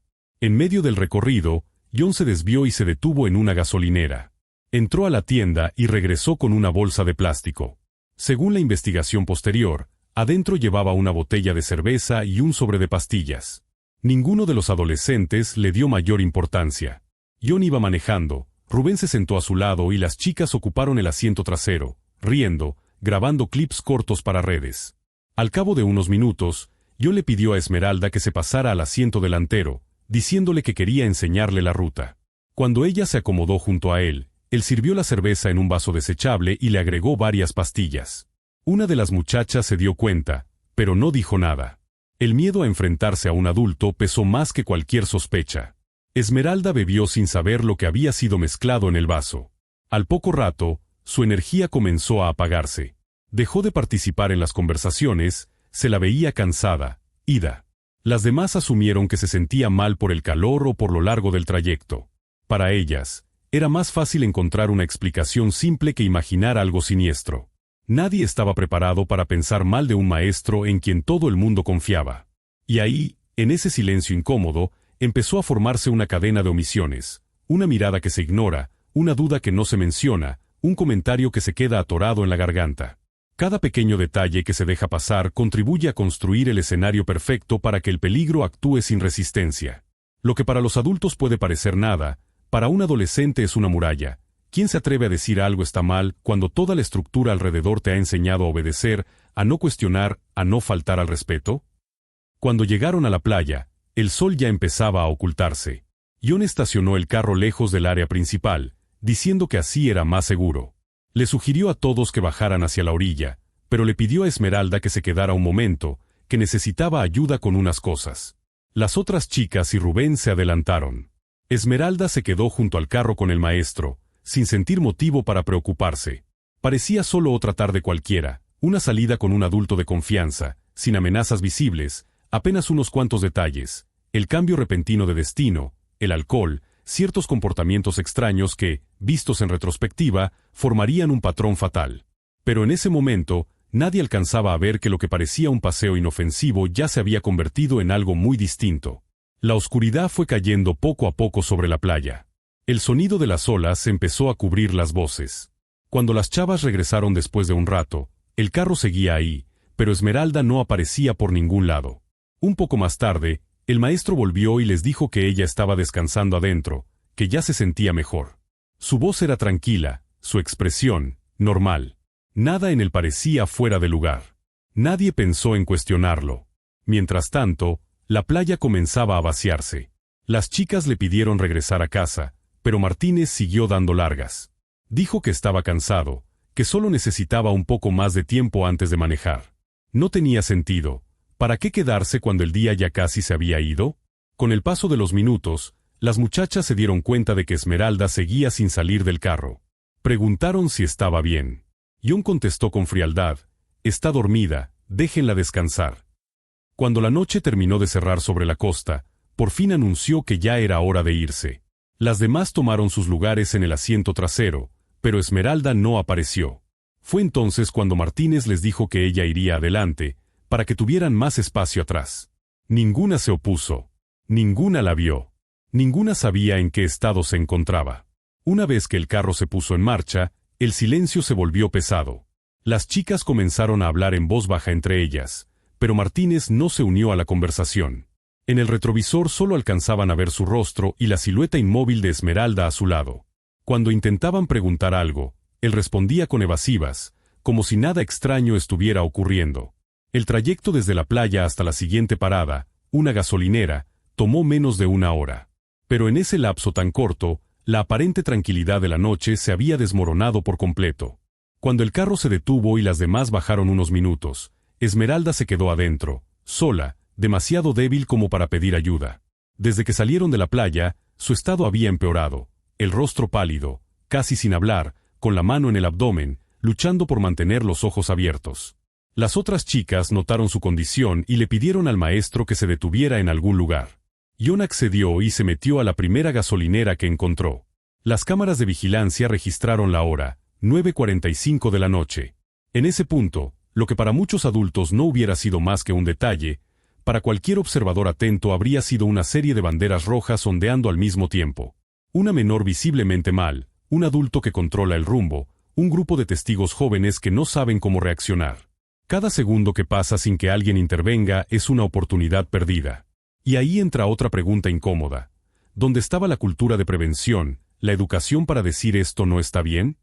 En medio del recorrido, John se desvió y se detuvo en una gasolinera. Entró a la tienda y regresó con una bolsa de plástico. Según la investigación posterior, adentro llevaba una botella de cerveza y un sobre de pastillas. Ninguno de los adolescentes le dio mayor importancia. John iba manejando, Rubén se sentó a su lado y las chicas ocuparon el asiento trasero, riendo, grabando clips cortos para redes. Al cabo de unos minutos, John le pidió a Esmeralda que se pasara al asiento delantero, diciéndole que quería enseñarle la ruta. Cuando ella se acomodó junto a él sirvió la cerveza en un vaso desechable y le agregó varias pastillas. Una de las muchachas se dio cuenta, pero no dijo nada. El miedo a enfrentarse a un adulto pesó más que cualquier sospecha. Esmeralda bebió sin saber lo que había sido mezclado en el vaso. Al poco rato, su energía comenzó a apagarse. Dejó de participar en las conversaciones, se la veía cansada, ida. Las demás asumieron que se sentía mal por el calor o por lo largo del trayecto. Para ellas, era más fácil encontrar una explicación simple que imaginar algo siniestro. Nadie estaba preparado para pensar mal de un maestro en quien todo el mundo confiaba. Y ahí, en ese silencio incómodo, empezó a formarse una cadena de omisiones, una mirada que se ignora, una duda que no se menciona, un comentario que se queda atorado en la garganta. Cada pequeño detalle que se deja pasar contribuye a construir el escenario perfecto para que el peligro actúe sin resistencia. Lo que para los adultos puede parecer nada, para un adolescente es una muralla. ¿Quién se atreve a decir algo está mal cuando toda la estructura alrededor te ha enseñado a obedecer, a no cuestionar, a no faltar al respeto? Cuando llegaron a la playa, el sol ya empezaba a ocultarse. John estacionó el carro lejos del área principal, diciendo que así era más seguro. Le sugirió a todos que bajaran hacia la orilla, pero le pidió a Esmeralda que se quedara un momento, que necesitaba ayuda con unas cosas. Las otras chicas y Rubén se adelantaron. Esmeralda se quedó junto al carro con el maestro, sin sentir motivo para preocuparse. Parecía solo otra tarde cualquiera, una salida con un adulto de confianza, sin amenazas visibles, apenas unos cuantos detalles, el cambio repentino de destino, el alcohol, ciertos comportamientos extraños que, vistos en retrospectiva, formarían un patrón fatal. Pero en ese momento, nadie alcanzaba a ver que lo que parecía un paseo inofensivo ya se había convertido en algo muy distinto. La oscuridad fue cayendo poco a poco sobre la playa. El sonido de las olas empezó a cubrir las voces. Cuando las chavas regresaron después de un rato, el carro seguía ahí, pero Esmeralda no aparecía por ningún lado. Un poco más tarde, el maestro volvió y les dijo que ella estaba descansando adentro, que ya se sentía mejor. Su voz era tranquila, su expresión, normal. Nada en él parecía fuera de lugar. Nadie pensó en cuestionarlo. Mientras tanto, la playa comenzaba a vaciarse. Las chicas le pidieron regresar a casa, pero Martínez siguió dando largas. Dijo que estaba cansado, que solo necesitaba un poco más de tiempo antes de manejar. No tenía sentido. ¿Para qué quedarse cuando el día ya casi se había ido? Con el paso de los minutos, las muchachas se dieron cuenta de que Esmeralda seguía sin salir del carro. Preguntaron si estaba bien. John contestó con frialdad: «Está dormida, déjenla descansar». Cuando la noche terminó de cerrar sobre la costa, por fin anunció que ya era hora de irse. Las demás tomaron sus lugares en el asiento trasero, pero Esmeralda no apareció. Fue entonces cuando Martínez les dijo que ella iría adelante, para que tuvieran más espacio atrás. Ninguna se opuso. Ninguna la vio. Ninguna sabía en qué estado se encontraba. Una vez que el carro se puso en marcha, el silencio se volvió pesado. Las chicas comenzaron a hablar en voz baja entre ellas, pero Martínez no se unió a la conversación. En el retrovisor solo alcanzaban a ver su rostro y la silueta inmóvil de Esmeralda a su lado. Cuando intentaban preguntar algo, él respondía con evasivas, como si nada extraño estuviera ocurriendo. El trayecto desde la playa hasta la siguiente parada, una gasolinera, tomó menos de una hora. Pero en ese lapso tan corto, la aparente tranquilidad de la noche se había desmoronado por completo. Cuando el carro se detuvo y las demás bajaron unos minutos, Esmeralda se quedó adentro, sola, demasiado débil como para pedir ayuda. Desde que salieron de la playa, su estado había empeorado, el rostro pálido, casi sin hablar, con la mano en el abdomen, luchando por mantener los ojos abiertos. Las otras chicas notaron su condición y le pidieron al maestro que se detuviera en algún lugar. John accedió y se metió a la primera gasolinera que encontró. Las cámaras de vigilancia registraron la hora, 9:45 de la noche. En ese punto, lo que para muchos adultos no hubiera sido más que un detalle, para cualquier observador atento habría sido una serie de banderas rojas ondeando al mismo tiempo. Una menor visiblemente mal, un adulto que controla el rumbo, un grupo de testigos jóvenes que no saben cómo reaccionar. Cada segundo que pasa sin que alguien intervenga es una oportunidad perdida. Y ahí entra otra pregunta incómoda. ¿Dónde estaba la cultura de prevención, la educación para decir esto no está bien?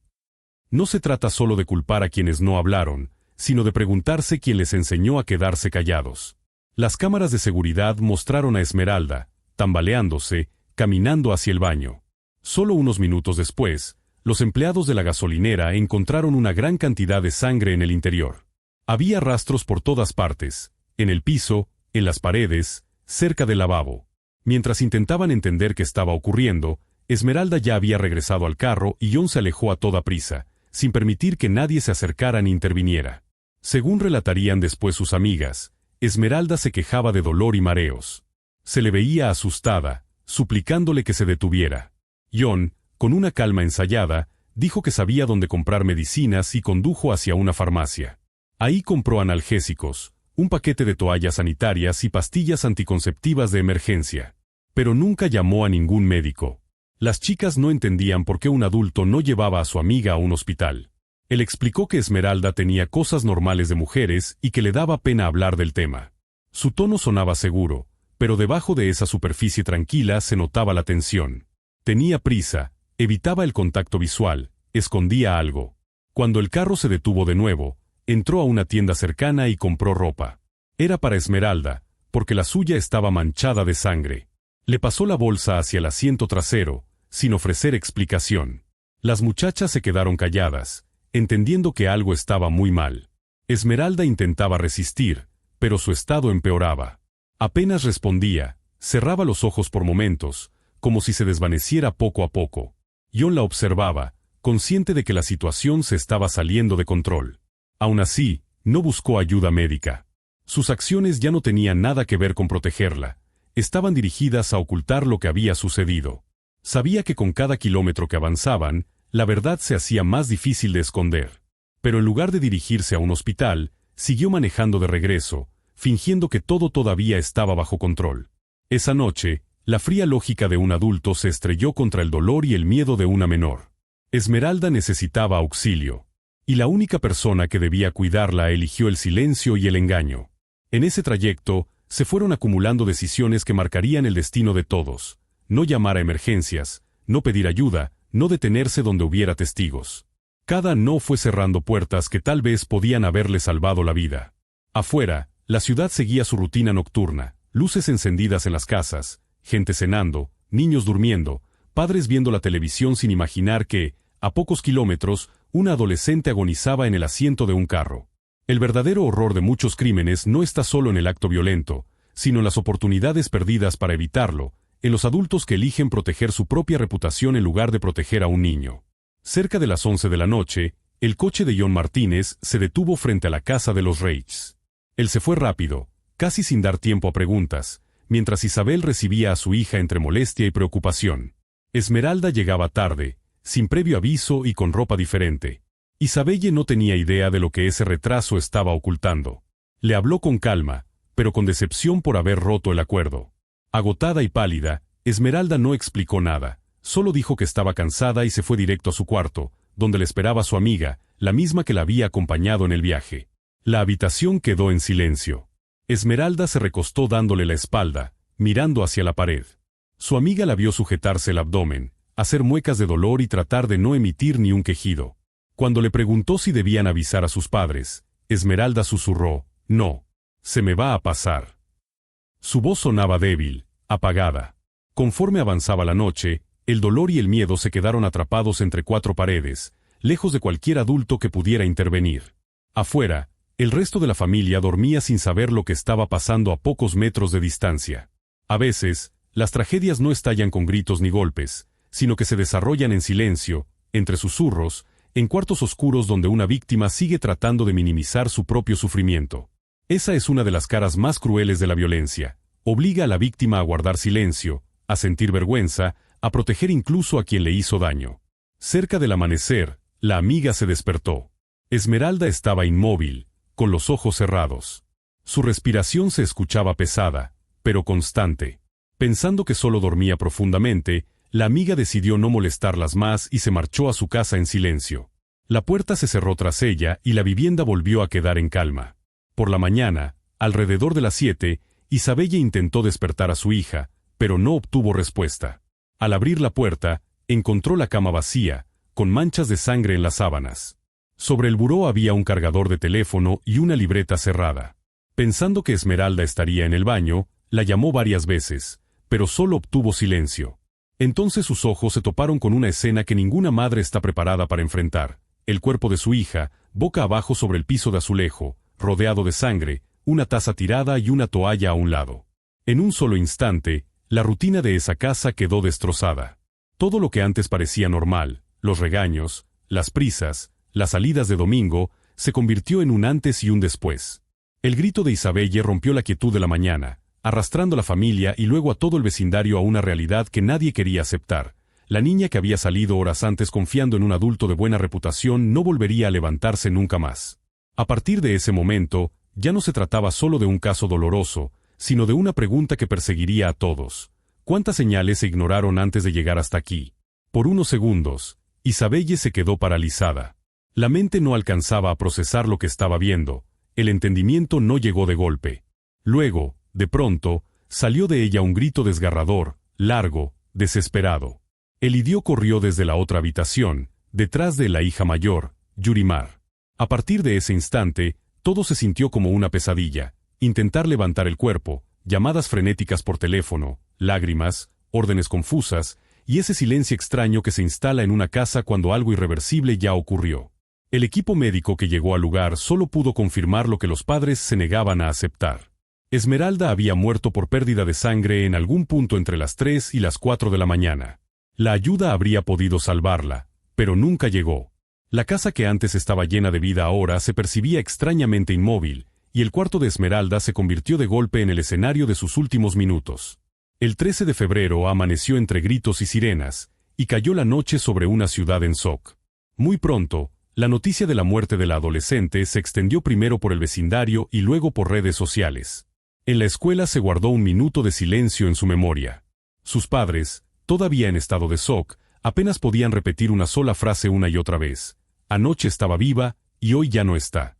No se trata solo de culpar a quienes no hablaron, sino de preguntarse quién les enseñó a quedarse callados. Las cámaras de seguridad mostraron a Esmeralda, tambaleándose, caminando hacia el baño. Solo unos minutos después, los empleados de la gasolinera encontraron una gran cantidad de sangre en el interior. Había rastros por todas partes, en el piso, en las paredes, cerca del lavabo. Mientras intentaban entender qué estaba ocurriendo, Esmeralda ya había regresado al carro y John se alejó a toda prisa, sin permitir que nadie se acercara ni interviniera. Según relatarían después sus amigas, Esmeralda se quejaba de dolor y mareos. Se le veía asustada, suplicándole que se detuviera. John, con una calma ensayada, dijo que sabía dónde comprar medicinas y condujo hacia una farmacia. Ahí compró analgésicos, un paquete de toallas sanitarias y pastillas anticonceptivas de emergencia. Pero nunca llamó a ningún médico. Las chicas no entendían por qué un adulto no llevaba a su amiga a un hospital. Él explicó que Esmeralda tenía cosas normales de mujeres y que le daba pena hablar del tema. Su tono sonaba seguro, pero debajo de esa superficie tranquila se notaba la tensión. Tenía prisa, evitaba el contacto visual, escondía algo. Cuando el carro se detuvo de nuevo, entró a una tienda cercana y compró ropa. Era para Esmeralda, porque la suya estaba manchada de sangre. Le pasó la bolsa hacia el asiento trasero, sin ofrecer explicación. Las muchachas se quedaron calladas, entendiendo que algo estaba muy mal. Esmeralda intentaba resistir, pero su estado empeoraba. Apenas respondía, cerraba los ojos por momentos, como si se desvaneciera poco a poco. John la observaba, consciente de que la situación se estaba saliendo de control. Aún así, no buscó ayuda médica. Sus acciones ya no tenían nada que ver con protegerla, estaban dirigidas a ocultar lo que había sucedido. Sabía que con cada kilómetro que avanzaban, la verdad se hacía más difícil de esconder. Pero en lugar de dirigirse a un hospital, siguió manejando de regreso, fingiendo que todo todavía estaba bajo control. Esa noche, la fría lógica de un adulto se estrelló contra el dolor y el miedo de una menor. Esmeralda necesitaba auxilio. Y la única persona que debía cuidarla eligió el silencio y el engaño. En ese trayecto, se fueron acumulando decisiones que marcarían el destino de todos. No llamar a emergencias, no pedir ayuda, no detenerse donde hubiera testigos. Cada no fue cerrando puertas que tal vez podían haberle salvado la vida. Afuera, la ciudad seguía su rutina nocturna, luces encendidas en las casas, gente cenando, niños durmiendo, padres viendo la televisión sin imaginar que, a pocos kilómetros, una adolescente agonizaba en el asiento de un carro. El verdadero horror de muchos crímenes no está solo en el acto violento, sino en las oportunidades perdidas para evitarlo, en los adultos que eligen proteger su propia reputación en lugar de proteger a un niño. Cerca de las 11 de la noche, el coche de John Martínez se detuvo frente a la casa de los Reitz. Él se fue rápido, casi sin dar tiempo a preguntas, mientras Isabel recibía a su hija entre molestia y preocupación. Esmeralda llegaba tarde, sin previo aviso y con ropa diferente. Isabelle no tenía idea de lo que ese retraso estaba ocultando. Le habló con calma, pero con decepción por haber roto el acuerdo. Agotada y pálida, Esmeralda no explicó nada, solo dijo que estaba cansada y se fue directo a su cuarto, donde le esperaba su amiga, la misma que la había acompañado en el viaje. La habitación quedó en silencio. Esmeralda se recostó dándole la espalda, mirando hacia la pared. Su amiga la vio sujetarse el abdomen, hacer muecas de dolor y tratar de no emitir ni un quejido. Cuando le preguntó si debían avisar a sus padres, Esmeralda susurró, «No, se me va a pasar». Su voz sonaba débil, apagada. Conforme avanzaba la noche, el dolor y el miedo se quedaron atrapados entre cuatro paredes, lejos de cualquier adulto que pudiera intervenir. Afuera, el resto de la familia dormía sin saber lo que estaba pasando a pocos metros de distancia. A veces, las tragedias no estallan con gritos ni golpes, sino que se desarrollan en silencio, entre susurros, en cuartos oscuros donde una víctima sigue tratando de minimizar su propio sufrimiento. Esa es una de las caras más crueles de la violencia. Obliga a la víctima a guardar silencio, a sentir vergüenza, a proteger incluso a quien le hizo daño. Cerca del amanecer, la amiga se despertó. Esmeralda estaba inmóvil, con los ojos cerrados. Su respiración se escuchaba pesada, pero constante. Pensando que solo dormía profundamente, la amiga decidió no molestarlas más y se marchó a su casa en silencio. La puerta se cerró tras ella y la vivienda volvió a quedar en calma. Por la mañana, alrededor de las 7, Isabelle intentó despertar a su hija, pero no obtuvo respuesta. Al abrir la puerta, encontró la cama vacía, con manchas de sangre en las sábanas. Sobre el buró había un cargador de teléfono y una libreta cerrada. Pensando que Esmeralda estaría en el baño, la llamó varias veces, pero solo obtuvo silencio. Entonces sus ojos se toparon con una escena que ninguna madre está preparada para enfrentar. El cuerpo de su hija, boca abajo sobre el piso de azulejo, rodeado de sangre, una taza tirada y una toalla a un lado. En un solo instante, la rutina de esa casa quedó destrozada. Todo lo que antes parecía normal, los regaños, las prisas, las salidas de domingo, se convirtió en un antes y un después. El grito de Isabelle rompió la quietud de la mañana, arrastrando a la familia y luego a todo el vecindario a una realidad que nadie quería aceptar. La niña que había salido horas antes confiando en un adulto de buena reputación no volvería a levantarse nunca más. A partir de ese momento, ya no se trataba solo de un caso doloroso, sino de una pregunta que perseguiría a todos. ¿Cuántas señales se ignoraron antes de llegar hasta aquí? Por unos segundos, Isabelle se quedó paralizada. La mente no alcanzaba a procesar lo que estaba viendo. El entendimiento no llegó de golpe. Luego, de pronto, salió de ella un grito desgarrador, largo, desesperado. Elidio corrió desde la otra habitación, detrás de la hija mayor, Yurimar. A partir de ese instante, todo se sintió como una pesadilla. Intentar levantar el cuerpo, llamadas frenéticas por teléfono, lágrimas, órdenes confusas, y ese silencio extraño que se instala en una casa cuando algo irreversible ya ocurrió. El equipo médico que llegó al lugar solo pudo confirmar lo que los padres se negaban a aceptar. Esmeralda había muerto por pérdida de sangre en algún punto entre las 3 y las 4 de la mañana. La ayuda habría podido salvarla, pero nunca llegó. La casa que antes estaba llena de vida ahora se percibía extrañamente inmóvil, y el cuarto de Esmeralda se convirtió de golpe en el escenario de sus últimos minutos. El 13 de febrero amaneció entre gritos y sirenas, y cayó la noche sobre una ciudad en shock. Muy pronto, la noticia de la muerte de la adolescente se extendió primero por el vecindario y luego por redes sociales. En la escuela se guardó un minuto de silencio en su memoria. Sus padres, todavía en estado de shock, apenas podían repetir una sola frase una y otra vez. Anoche estaba viva, y hoy ya no está.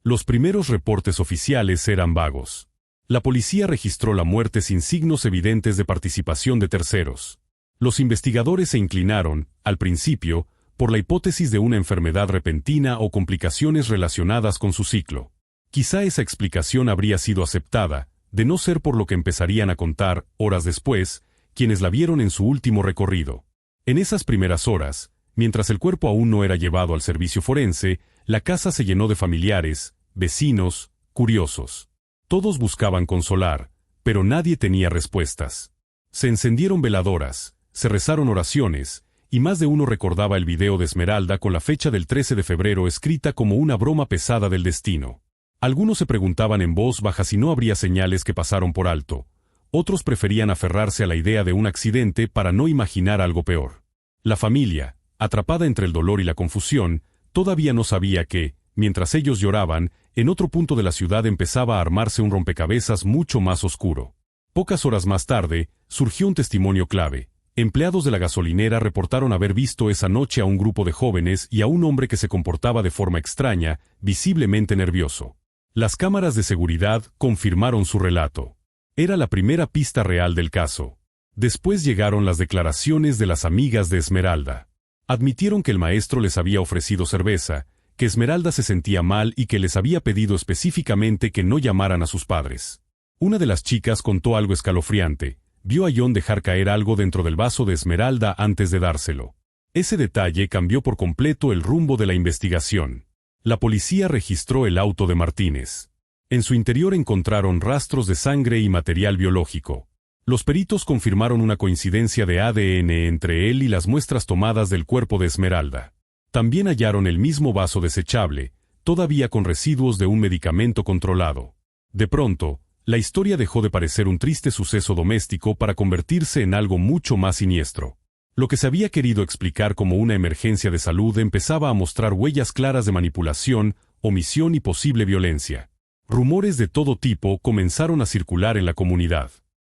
Los primeros reportes oficiales eran vagos. La policía registró la muerte sin signos evidentes de participación de terceros. Los investigadores se inclinaron, al principio, por la hipótesis de una enfermedad repentina o complicaciones relacionadas con su ciclo. Quizá esa explicación habría sido aceptada, de no ser por lo que empezarían a contar, horas después, quienes la vieron en su último recorrido. En esas primeras horas, mientras el cuerpo aún no era llevado al servicio forense, la casa se llenó de familiares, vecinos, curiosos. Todos buscaban consolar, pero nadie tenía respuestas. Se encendieron veladoras, se rezaron oraciones, y más de uno recordaba el video de Esmeralda con la fecha del 13 de febrero escrita como una broma pesada del destino. Algunos se preguntaban en voz baja si no habría señales que pasaron por alto. Otros preferían aferrarse a la idea de un accidente para no imaginar algo peor. La familia, atrapada entre el dolor y la confusión, todavía no sabía que, mientras ellos lloraban, en otro punto de la ciudad empezaba a armarse un rompecabezas mucho más oscuro. Pocas horas más tarde, surgió un testimonio clave. Empleados de la gasolinera reportaron haber visto esa noche a un grupo de jóvenes y a un hombre que se comportaba de forma extraña, visiblemente nervioso. Las cámaras de seguridad confirmaron su relato. Era la primera pista real del caso. Después llegaron las declaraciones de las amigas de Esmeralda. Admitieron que el maestro les había ofrecido cerveza, que Esmeralda se sentía mal y que les había pedido específicamente que no llamaran a sus padres. Una de las chicas contó algo escalofriante. Vio a John dejar caer algo dentro del vaso de Esmeralda antes de dárselo. Ese detalle cambió por completo el rumbo de la investigación. La policía registró el auto de Martínez. En su interior encontraron rastros de sangre y material biológico. Los peritos confirmaron una coincidencia de ADN entre él y las muestras tomadas del cuerpo de Esmeralda. También hallaron el mismo vaso desechable, todavía con residuos de un medicamento controlado. De pronto, la historia dejó de parecer un triste suceso doméstico para convertirse en algo mucho más siniestro. Lo que se había querido explicar como una emergencia de salud empezaba a mostrar huellas claras de manipulación, omisión y posible violencia. Rumores de todo tipo comenzaron a circular en la comunidad.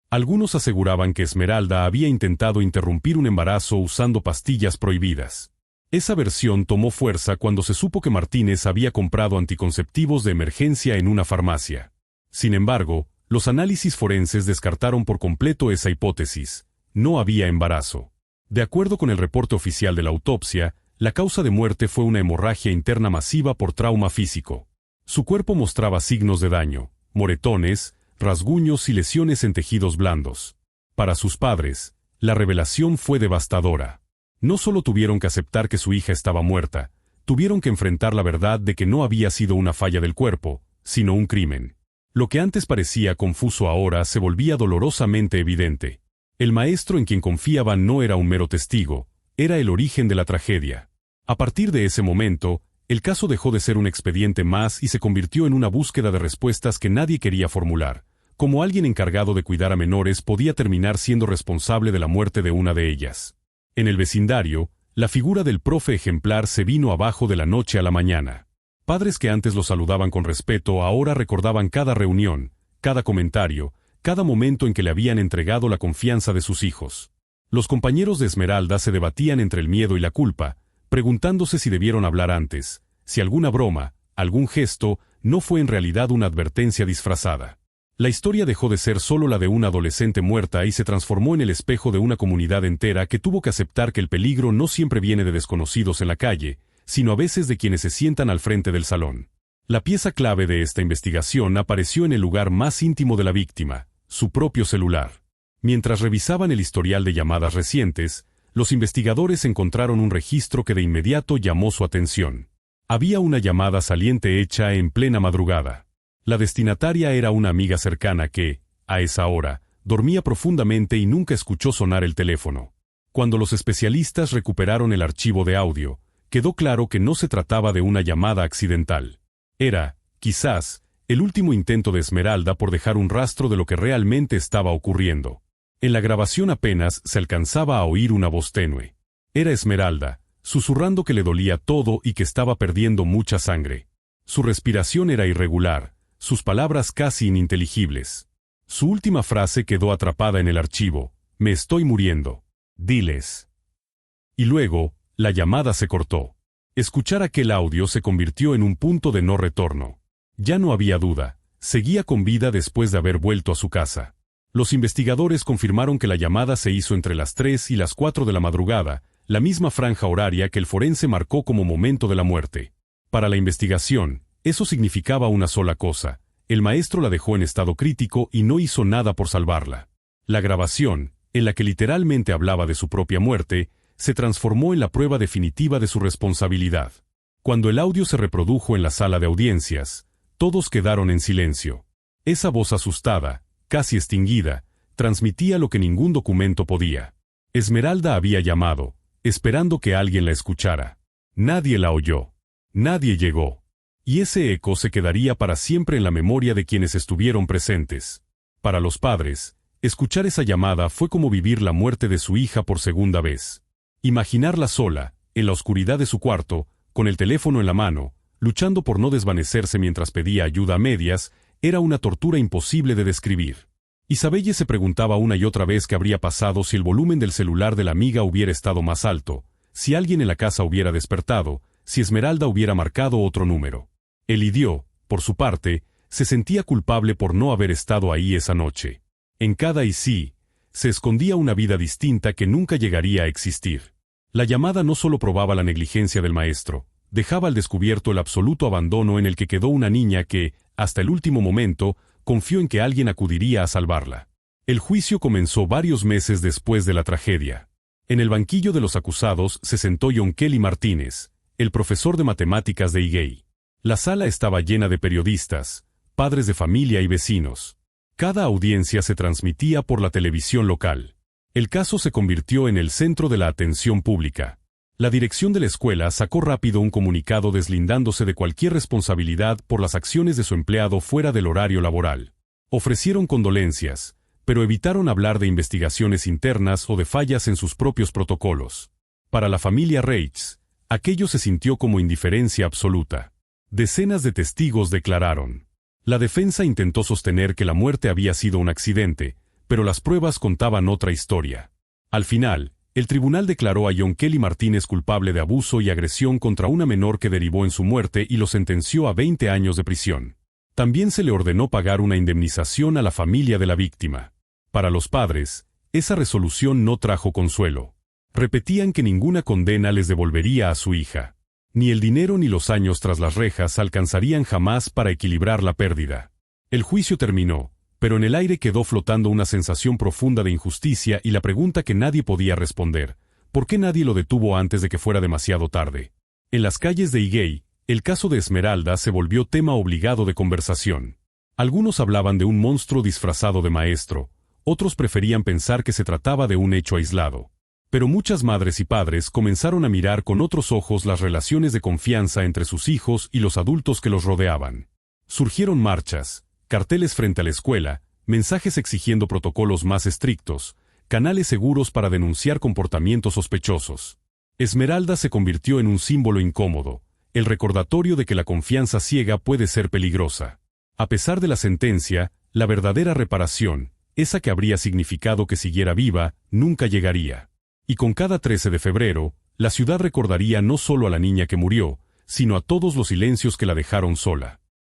Algunos aseguraban que Esmeralda había intentado interrumpir un embarazo usando pastillas prohibidas. Esa versión tomó fuerza cuando se supo que Martínez había comprado anticonceptivos de emergencia en una farmacia. Sin embargo, los análisis forenses descartaron por completo esa hipótesis. No había embarazo. De acuerdo con el reporte oficial de la autopsia, la causa de muerte fue una hemorragia interna masiva por trauma físico. Su cuerpo mostraba signos de daño, moretones, rasguños y lesiones en tejidos blandos. Para sus padres, la revelación fue devastadora. No solo tuvieron que aceptar que su hija estaba muerta, tuvieron que enfrentar la verdad de que no había sido una falla del cuerpo, sino un crimen. Lo que antes parecía confuso ahora se volvía dolorosamente evidente. El maestro en quien confiaban no era un mero testigo, era el origen de la tragedia. A partir de ese momento, El caso dejó de ser un expediente más y se convirtió en una búsqueda de respuestas que nadie quería formular. Como alguien encargado de cuidar a menores podía terminar siendo responsable de la muerte de una de ellas. En el vecindario, la figura del profe ejemplar se vino abajo de la noche a la mañana. Padres que antes lo saludaban con respeto ahora recordaban cada reunión, cada comentario, cada momento en que le habían entregado la confianza de sus hijos. Los compañeros de Esmeralda se debatían entre el miedo y la culpa, preguntándose si debieron hablar antes, si alguna broma, algún gesto, no fue en realidad una advertencia disfrazada. La historia dejó de ser solo la de una adolescente muerta y se transformó en el espejo de una comunidad entera que tuvo que aceptar que el peligro no siempre viene de desconocidos en la calle, sino a veces de quienes se sientan al frente del salón. La pieza clave de esta investigación apareció en el lugar más íntimo de la víctima, su propio celular. Mientras revisaban el historial de llamadas recientes, los investigadores encontraron un registro que de inmediato llamó su atención. Había una llamada saliente hecha en plena madrugada. La destinataria era una amiga cercana que, a esa hora, dormía profundamente y nunca escuchó sonar el teléfono. Cuando los especialistas recuperaron el archivo de audio, quedó claro que no se trataba de una llamada accidental. Era, quizás, el último intento de Esmeralda por dejar un rastro de lo que realmente estaba ocurriendo. En la grabación apenas se alcanzaba a oír una voz tenue. Era Esmeralda, susurrando que le dolía todo y que estaba perdiendo mucha sangre. Su respiración era irregular, sus palabras casi ininteligibles. Su última frase quedó atrapada en el archivo: «Me estoy muriendo. Diles». Y luego, la llamada se cortó. Escuchar aquel audio se convirtió en un punto de no retorno. Ya no había duda, seguía con vida después de haber vuelto a su casa. Los investigadores confirmaron que la llamada se hizo entre las 3 y las 4 de la madrugada, la misma franja horaria que el forense marcó como momento de la muerte. Para la investigación, eso significaba una sola cosa: el maestro la dejó en estado crítico y no hizo nada por salvarla. La grabación, en la que literalmente hablaba de su propia muerte, se transformó en la prueba definitiva de su responsabilidad. Cuando el audio se reprodujo en la sala de audiencias, todos quedaron en silencio. Esa voz asustada, casi extinguida, transmitía lo que ningún documento podía. Esmeralda había llamado, esperando que alguien la escuchara. Nadie la oyó. Nadie llegó. Y ese eco se quedaría para siempre en la memoria de quienes estuvieron presentes. Para los padres, escuchar esa llamada fue como vivir la muerte de su hija por segunda vez. Imaginarla sola, en la oscuridad de su cuarto, con el teléfono en la mano, luchando por no desvanecerse mientras pedía ayuda a medias, era una tortura imposible de describir. Isabelle se preguntaba una y otra vez qué habría pasado si el volumen del celular de la amiga hubiera estado más alto, si alguien en la casa hubiera despertado, si Esmeralda hubiera marcado otro número. Elidio, por su parte, se sentía culpable por no haber estado ahí esa noche. En cada y sí, se escondía una vida distinta que nunca llegaría a existir. La llamada no solo probaba la negligencia del maestro, dejaba al descubierto el absoluto abandono en el que quedó una niña que, hasta el último momento, confió en que alguien acudiría a salvarla. El juicio comenzó varios meses después de la tragedia. En el banquillo de los acusados se sentó John Kelly Martínez, el profesor de matemáticas de Higüey. La sala estaba llena de periodistas, padres de familia y vecinos. Cada audiencia se transmitía por la televisión local. El caso se convirtió en el centro de la atención pública. La dirección de la escuela sacó rápido un comunicado deslindándose de cualquier responsabilidad por las acciones de su empleado fuera del horario laboral. Ofrecieron condolencias, pero evitaron hablar de investigaciones internas o de fallas en sus propios protocolos. Para la familia Reitz, aquello se sintió como indiferencia absoluta. Decenas de testigos declararon. La defensa intentó sostener que la muerte había sido un accidente, pero las pruebas contaban otra historia. Al final, el tribunal declaró a John Kelly Martínez culpable de abuso y agresión contra una menor que derivó en su muerte y lo sentenció a 20 años de prisión. También se le ordenó pagar una indemnización a la familia de la víctima. Para los padres, esa resolución no trajo consuelo. Repetían que ninguna condena les devolvería a su hija. Ni el dinero ni los años tras las rejas alcanzarían jamás para equilibrar la pérdida. El juicio terminó, pero en el aire quedó flotando una sensación profunda de injusticia y la pregunta que nadie podía responder: ¿por qué nadie lo detuvo antes de que fuera demasiado tarde? En las calles de Higüey, el caso de Esmeralda se volvió tema obligado de conversación. Algunos hablaban de un monstruo disfrazado de maestro, otros preferían pensar que se trataba de un hecho aislado. Pero muchas madres y padres comenzaron a mirar con otros ojos las relaciones de confianza entre sus hijos y los adultos que los rodeaban. Surgieron marchas, carteles frente a la escuela, mensajes exigiendo protocolos más estrictos, canales seguros para denunciar comportamientos sospechosos. Esmeralda se convirtió en un símbolo incómodo, el recordatorio de que la confianza ciega puede ser peligrosa. A pesar de la sentencia, la verdadera reparación, esa que habría significado que siguiera viva, nunca llegaría. Y con cada 13 de febrero, la ciudad recordaría no solo a la niña que murió, sino a todos los silencios que la dejaron sola.